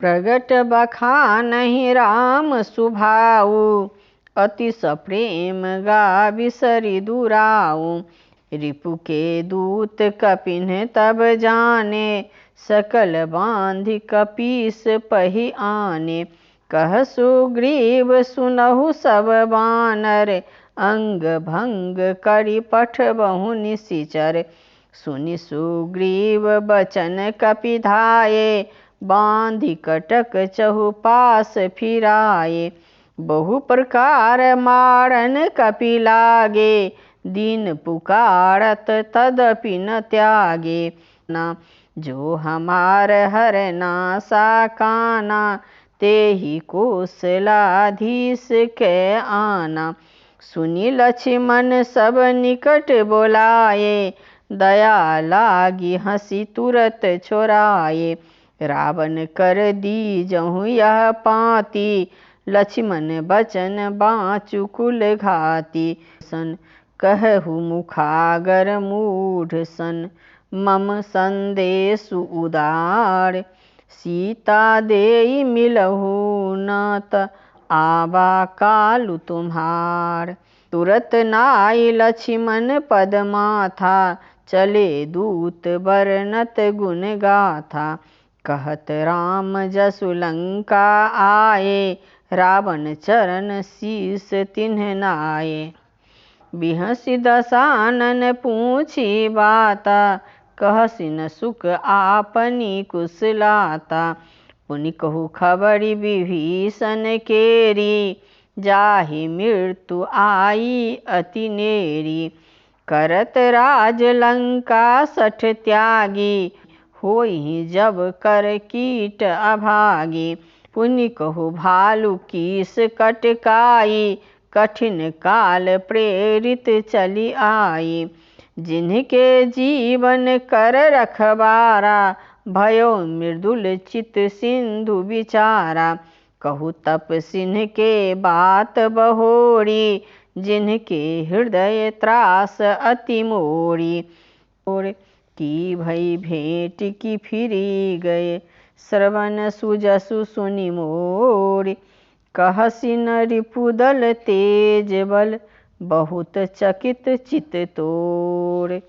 प्रगट बखानहि राम सुभाऊ, अति सप्रेम गा बिसरि दुराऊ। रिपु के दूत कपिन्ह तब जाने, सकल बांधि कपीस पहि आने। कह सुग्रीव सुनहु सब बानर, अंग भंग करि पठबहु निशिचर। सुनि सुग्रीव बचन कपिधाये, बांधि कटक चहुपास फिराये। बहु प्रकार मारन कपि लागे, दीन पुकारत तदपि न त्यागे। ना जो हमार हर नासा काना, तेहि कौशलाधीश के आना। सुनि लक्ष्मण सब निकट बोलाए, दया लागी हंसी तुरत छोराए। रावण कर दीजहु यह पाती, लक्ष्मण बचन बाँचु कुल घाती। सन कहु मुखागर मूढ़ सन, मम संदेशु उदार। सीता देई मिलहु न त आवा कालु तुम्हार। तुरत नाई लक्ष्मण पद माथा, चले दूत बरनत गुण गाथा। कहत राम जसु लंका आए, रावण चरण शीस तिन्ह नाये। बिहसि दशानन पूछी बाता, कहसि न सुख आपनी कुशलाता। पुनि कहु खबरि विभीषण केरी, जाहि मृत्यु आई अति नेरी। करत राज लंका सठ त्यागी, होई जब कर कीट अभागी। पुनि कहु भालु कीस कटकाई, कठिन काल प्रेरित चली आई। जिनके जीवन कर रखबारा, भयो मृदुल चित सिंधु विचारा। कहु तपसिन के बात बहोरी, जिनके हृदय त्रास अति मोरी। की भई भेंट की फिरी गए, श्रवण सुजसु सुनि मोरी। कहसि न रिपुदल तेज बल, बहुत चकित चित तोर।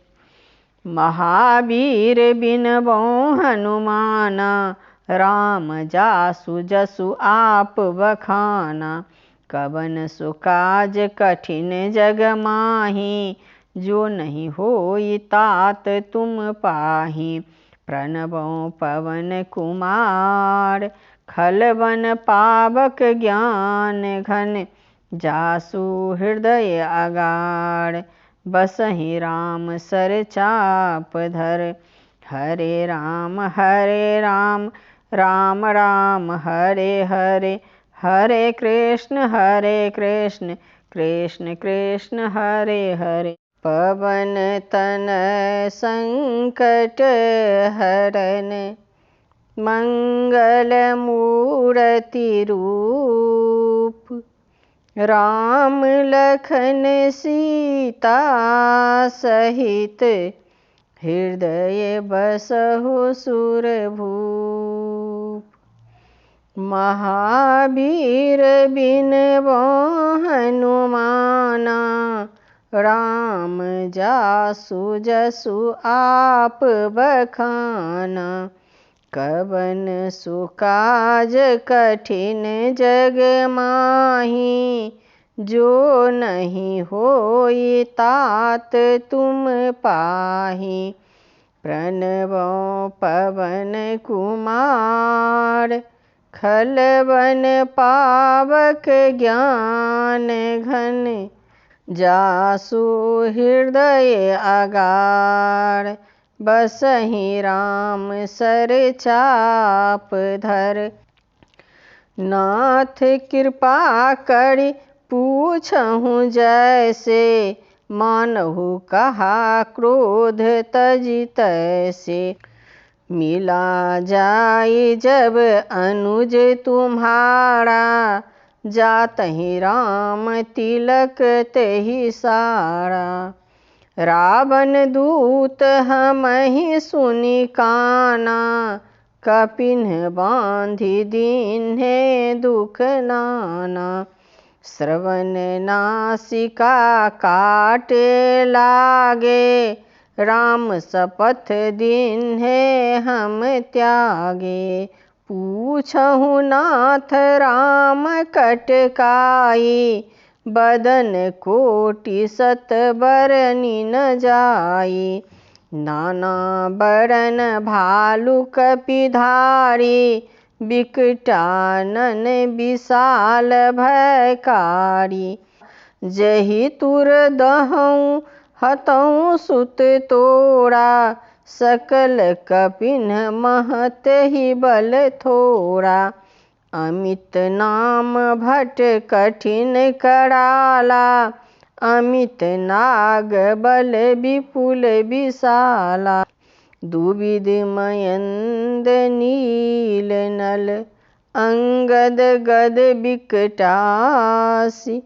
महावीर बिनबौ हनुमाना, राम जासु जसु आप बखाना। कवन सो काज कठिन जग माही, जो नहीं होई तात तुम पाही। प्रणबौ पवन कुमार, खलवन पावक ज्ञान घन। जासु हृदय अगार, बसहि राम सर चाप धर। हरे राम राम राम हरे हरे, हरे कृष्ण कृष्ण कृष्ण हरे हरे। पवन तनय संकट हरन, मंगल मूर्ति रूप। राम लखन सीता सहित, हृदय बसहु सुरभूप। महावीर बिनबौ हनुमाना, राम जासु जसु आप बखाना। कवन सो काज कठिन जग माही, जो नहीं होई तात तुम पाही। प्रणबौ पवन कुमार, खलवन पावक ज्ञान घन। जासु हृदय अगार, बसहि राम सर चाप धर। नाथ कृपा करि पूछहु जैसे, मानहु कहा क्रोध तजि तैसे। मिला जाई जब अनुज तुम्हारा, जातहि राम तिलक तेहि सारा। रावण दूत हमहि सुनि काना, कपिन बाँधि दीन्हे दुख नाना। श्रवण नासिका काटे लागे, राम शपथ दीन्हे हम त्यागे। पूछहु नाथ राम कटकाई, बदन कोटि सत बरनि न जाई। नाना बरन भालु कपिधारी, बिकटानन विशाल भयकारी। जहि तुर दहौं हतौं सुत तोरा, सकल कपिन महत ही बल थोरा। अमित नाम भट कठिन कराला, अमित नाग बल विपुल विशाला। दुविध मयंद नील नल, अंगद गद बिकटासी।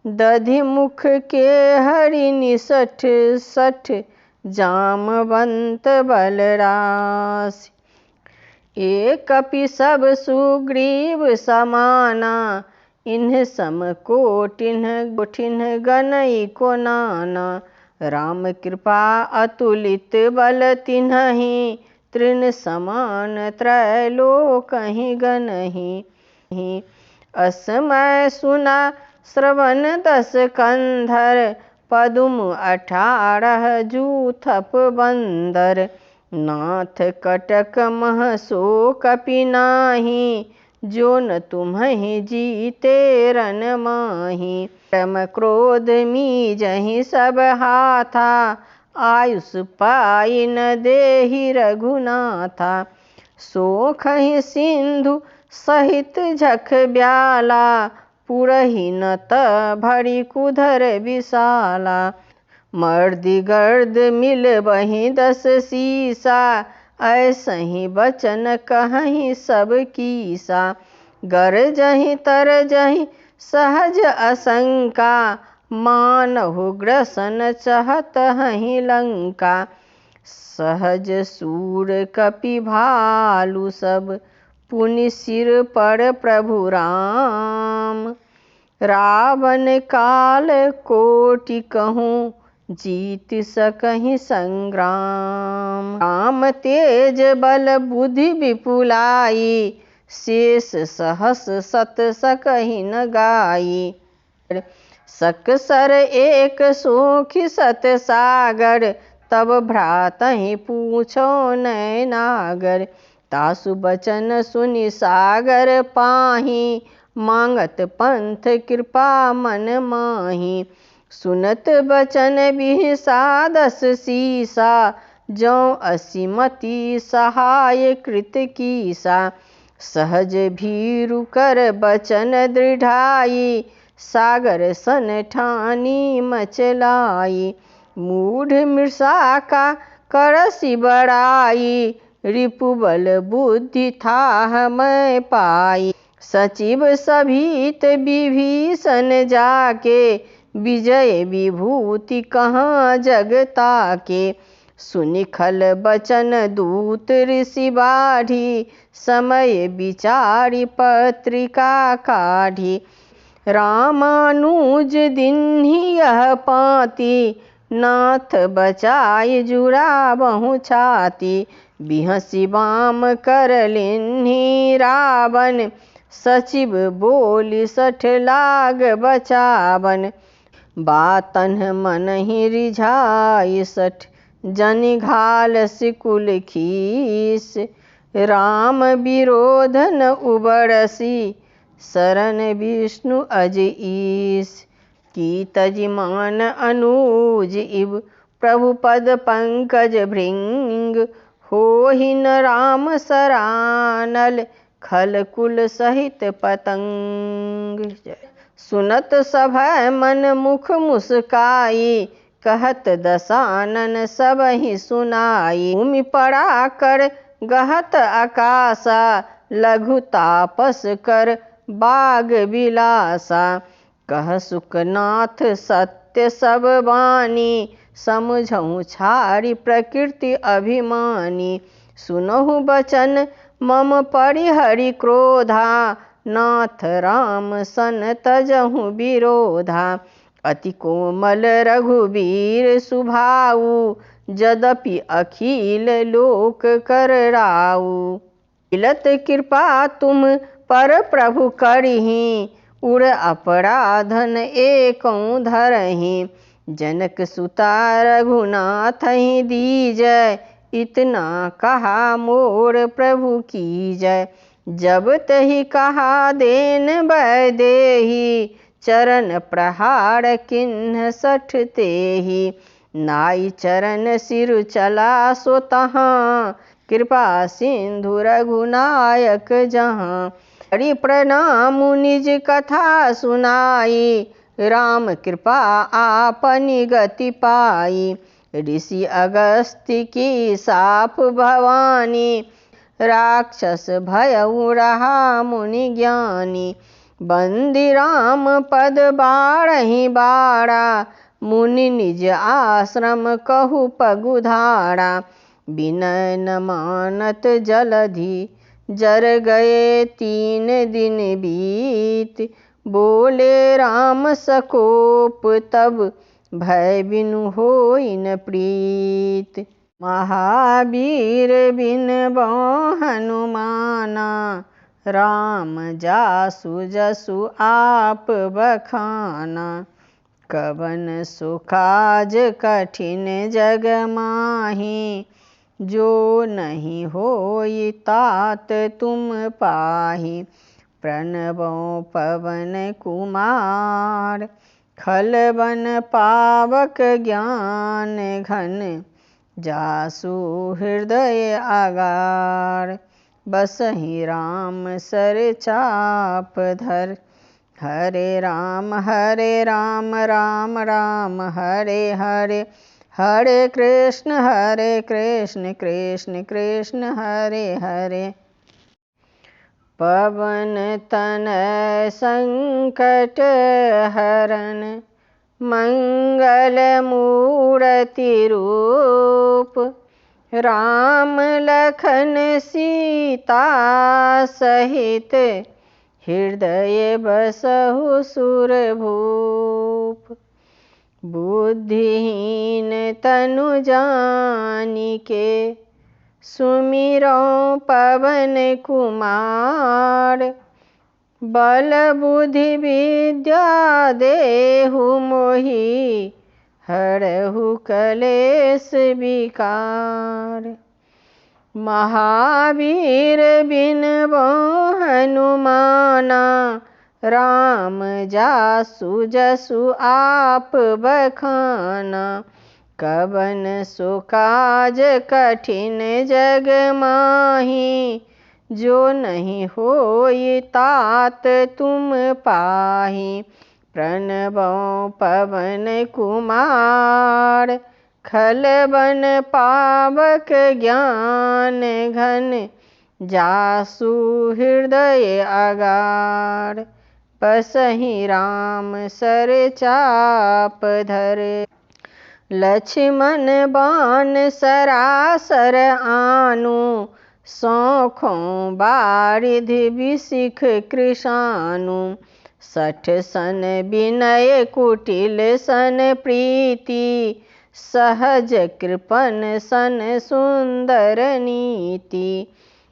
दधि मुख के हरि निसठ सठ, जामवंत बलरासी। एक कपि सब सुग्रीव समाना, इन्ह सम कोटिन्ह गनई को नाना। राम कृपा अतुलित बल तिन्हहि, तृण समान त्रैलोकहि गनहि। असमय सुना श्रवण दस कंधर, पदुम 18 जूथप बंदर। नाथ कटक मह सो कपि नाही, जो न तुम्हि जीते रन माही। परम क्रोध मीजहि सब हाथा, आयुष पाई न देहि रघुनाथा। सोखहि सिंधु सहित झख ब्याला, पुरहि न त भरी कुधर विशाला। मर्दि गर्द मिलबहि 10 सीसा, ऐसहि बचन कहहि सब कीसा। गरजहि तरजहि सहज असंका, मानहु ग्रसन चहत हहि लंका। सहज सूर कपि भालु सब, पुनि सिर पर प्रभु राम। रावण काल कोटि कहूँ, जीत सकहि संग्राम। राम तेज बल बुद्धि विपुलाई, शेष सहस सत सकहि न गाई। सकसर एक सोखि सत सागर, तब भ्रातहि पूछो नैनागर। तासु बचन सुनि सागर पाही, मांगत पंथ कृपा मन माही। सुनत बचन बिहसा 10 सीसा, जौ असिमति सहाय कृत कीसा। सहज भीरु कर बचन दृढ़ाई, सागर सन ठानी मचलाई। मूढ़ मृषा का करसि बड़ाई, रिपुबल बुद्धि थाह मैं पाई। सचिव सभीत विभीषण जाके, विजय विभूति कहाँ जग ताके। सुनि खल बचन दूत ऋषि बाढ़ी, समय विचारि पत्रिका काढ़ी। रामानुज दीन्ही यह पाती, नाथ बचाई जुड़ाबहु छाती। बिहसि बाम कर लिन्ही रावण, सचिव बोली 60 लाग बचावन। बातन मनहि रिझाई 60, जनि घाल सिकुल खीस। राम विरोध न उबरसी, शरण विष्णु अज ईस। की तजि मान अनुज इव, प्रभु पद पंकज भृंग। होहि न राम सरानल, खल कुल सहित पतंग। सुनत सभय मन मुख मुस्काई, कहत दसानन सबहि सुनाई। भूमि पड़ा कर गहत आकाशा, लघु तापस कर बाग बिलासा। कह सुखनाथ सत्य सब बानी, समझहु छाड़ी प्रकृति अभिमानी। सुनहु बचन मम परिहरि क्रोधा, नाथ राम सन तजहु विरोधा। अति कोमल रघुबीर सुभाऊ, यद्यपि अखिल लोक कर राऊ। मिलत कृपा तुम पर प्रभु करही, उर अपराधन एकौ धरहि। जनक सुता रघुनाथहि दीजय, इतना कहा मोर प्रभु कीजय। जब तहि कहा देन वैदेही, चरण प्रहार किन्ह 60 तेहि। नाई चरण सिर चला सो तहाँ, कृपा सिंधु रघुनायक जहाँ। हरि प्रणाम निज कथा सुनाई, राम कृपा आपनि गति पाई। ऋषि अगस्त्य की साप भवानी, राक्षस भयउ रहा मुनि ज्ञानी। बंदी राम पद बारहि बारा, मुनि निज आश्रम कहु पगुधारा। विनय न मानत जलधि, जर गए 3 दिन बीत। बोले राम सकोप तब, भय बिनु होई न प्रीत। महावीर बिन बौ हनुमाना, राम जासु जसु आप बखाना। कवन सुकाज कठिन जग माही, जो नहीं होई तात तुम पाही। प्रणबो पवन कुमार, खल बन पावक ज्ञान घन, जासु हृदय आगार। बसहि राम सर चाप धर, हरे राम राम राम हरे हरे, हरे कृष्ण कृष्ण कृष्ण हरे हरे। पवन तनय संकट हरन, मंगल मूर्ति रूप। राम लखन सीता सहित, हृदय बसहु सुरभूप। बुद्धिहीन तनु जानिके, सुमिरो पवन कुमार। बल बुद्धि विद्या देहु मोहि, हरहु कलेश विकार। महावीर बिन बो हनुमाना, राम जासु जसु आप बखाना। कवन सो काज कठिन जग माही, जो नहीं होई तात तुम पाही। प्रणबो पवन कुमार, खल बन पावक ज्ञान घन, जासु हृदय आगार। बसहि राम सर चाप धर, लक्ष्मण बाण सरासर आनु। सौखों बारिधि बिसिख कृशानु, सठ सन विनय कुटिल सन प्रीति। सहज कृपन सन सुंदर नीति,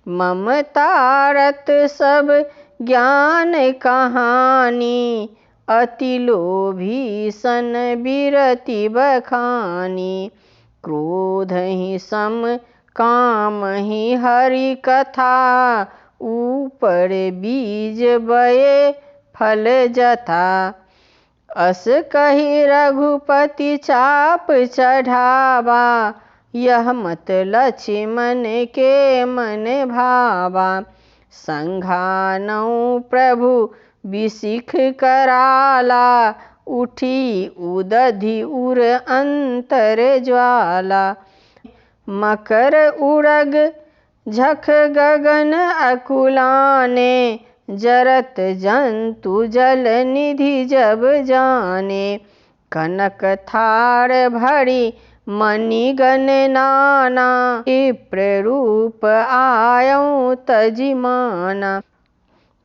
ममता रत सब ज्ञान कहानी। अति लोभी सन बिरति बखानी, क्रोध ही सम काम ही हरि कथा। ऊपर बीज बये फल जथा, अस कही रघुपति चाप चढ़ावा। यह मत लक्ष्मण के मन भावा, संघानऊ प्रभु बिसिख कराला। उठी उदधि उर अंतर ज्वाला, मकर उड़ग झख गगन अकुलाने। जरत जंतु जल निधि जब जाने, कनक थार भरी मणिगण नाना। विप्र रूप आयौ तजिमाना,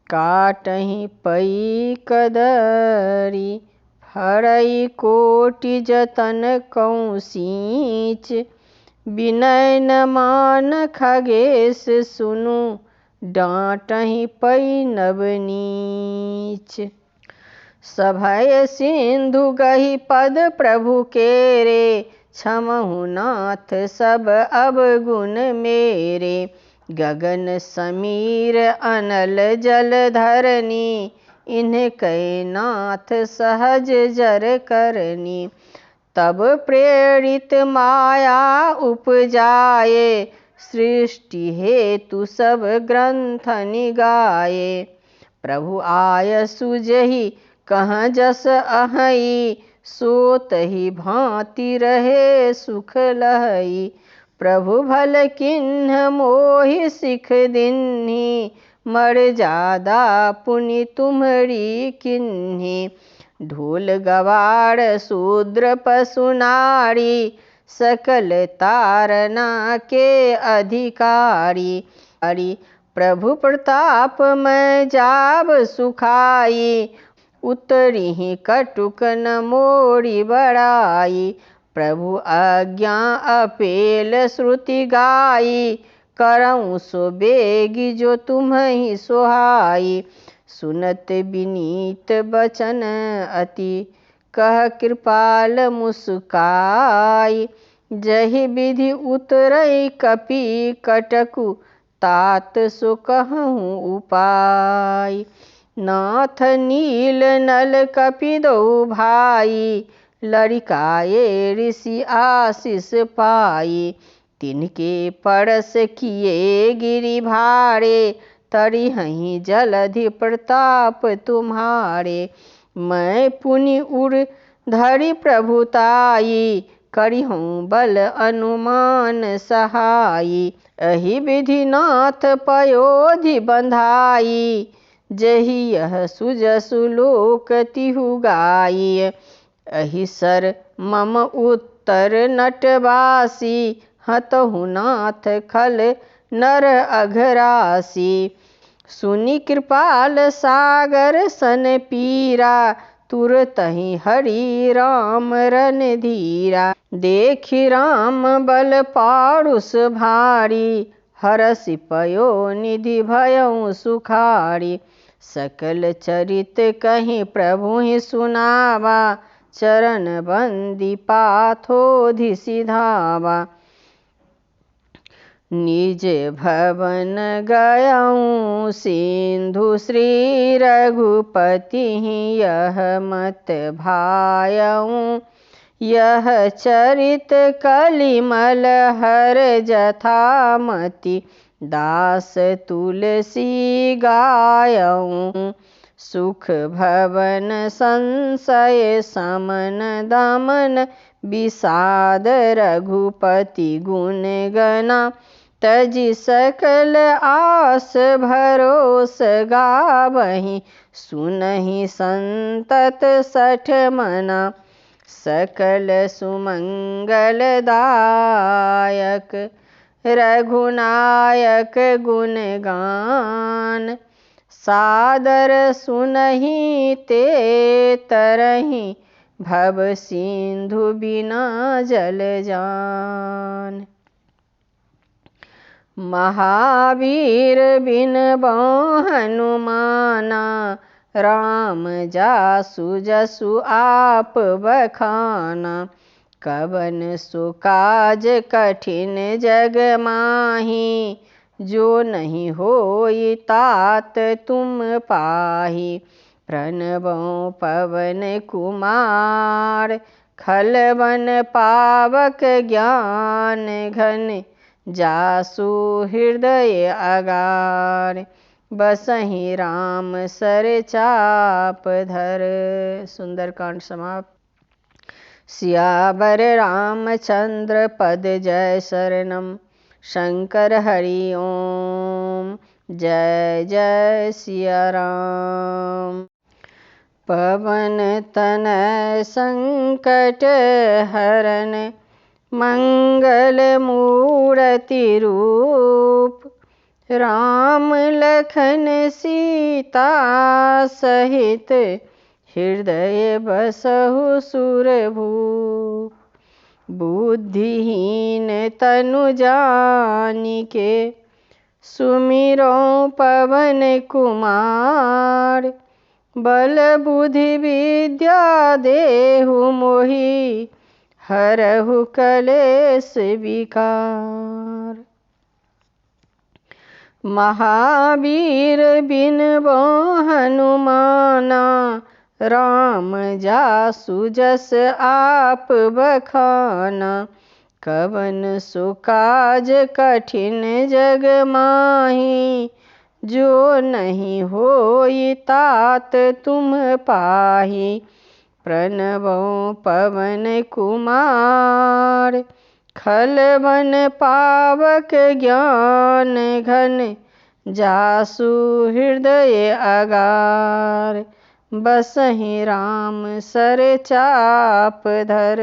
काटहि पई कदरी। फरई कोटि जतन कौ सींच, विनय न मान खगेश सुनु। डांटहि पई नव नीच, सभय सिंधु गहि पद प्रभु केरे। क्षमहु नाथ सब अवगुण मेरे, गगन समीर अनल जल धरनी। इनकै नाथ सहज जर करनी, तब प्रेरित माया उपजाये। सृष्टि हेतु सब ग्रंथ निगाये, प्रभु आय सुजहि कहाँ जस अहई। सोतहि भांति रहे सुख लहई, प्रभु भल किन्ह मोहि सिख दीन्ही। मर्यादा पुनि तुम्हरी किन्ही, ढोल गवार शूद्र पशु नारी। सकल तारना के अधिकारी, प्रभु प्रताप मैं जाब सुखाई। उतरी कटुक न मोरी बड़ाई, प्रभु आज्ञा अपेल श्रुति गाई। करऊँ सो बेगी जो तुम्हि सोहाई, सुनत विनीत बचन अति। कह कृपाल मुस्काई। जहि विधि उतरई कपि कटकु तात सो कहूँ उपाय। नाथ नील नल कपि दो भाई लड़िकाए ऋषि आशीष पाई। तिनके परस किए गिरि भारे तरिहहि जलधि प्रताप तुम्हारे। मैं पुनि उर धरि प्रभुताई करिहूँ बल अनुमान सहाई। अहि विधि नाथ पयोधि बंधाई जहि यह सुजसु लोक तिहु गाई। अहि सर मम उत्तर नटवासी हतहु नाथ खल नर अघरासी। सुनि कृपाल सागर सन पीरा तुरतहि हरि राम रणधीरा। देखि राम बल पारुष भारी हरषि पयोनिधि भयउ सुखारी। सकल चरित कहि प्रभु सुनावा चरण बंदी पाथोधि सिधावा। निज भवन गयऊँ सिंधु श्री रघुपति यह मत भायऊँ। यह चरित कलिमल हर जथामति दास तुलसी गायऊँ। सुख भवन संशय समन दमन विषाद रघुपति गुण गना। तजि सकल आस भरोस गावहीं सुनहि संतत सठ मना। सकल सुमंगल दायक रघुनायक गुण गान। सादर सुनहि ते तरहि भव सिंधु बिना जल जान। महावीर बिन बौ हनुमाना राम जासु जसु आप बखाना। कवन सो काज कठिन जग माही जो नहीं होई तात तुम पाही। प्रणबौ पवन कुमार खलवन पावक ज्ञान घन जासु हृदय अगार। बसहि राम सर चाप धर। सुंदरकांड समाप्त। सियावर रामचंद्र पद जय शरणम। शंकर हरि ओम। जय जय सिया राम। पवन तनय संकट हरन मंगल मूर्ति रूप। राम लखन सीता सहित हृदय बसहु सुरभूप। बुद्धिहीन तनु जानिके सुमिरो पवन कुमार। बल बुद्धि विद्या देहु मोहि हरहु कलेश विकार। महावीर बिन बौ हनुमाना राम जासु जस आप बखाना। कवन सो काज कठिन जग माही जो नहीं होई तात तुम पाही। प्रणबौ पवन कुमार खलवन पावक ज्ञान घन जासु हृदय अगार। बसहि राम सर चाप धर।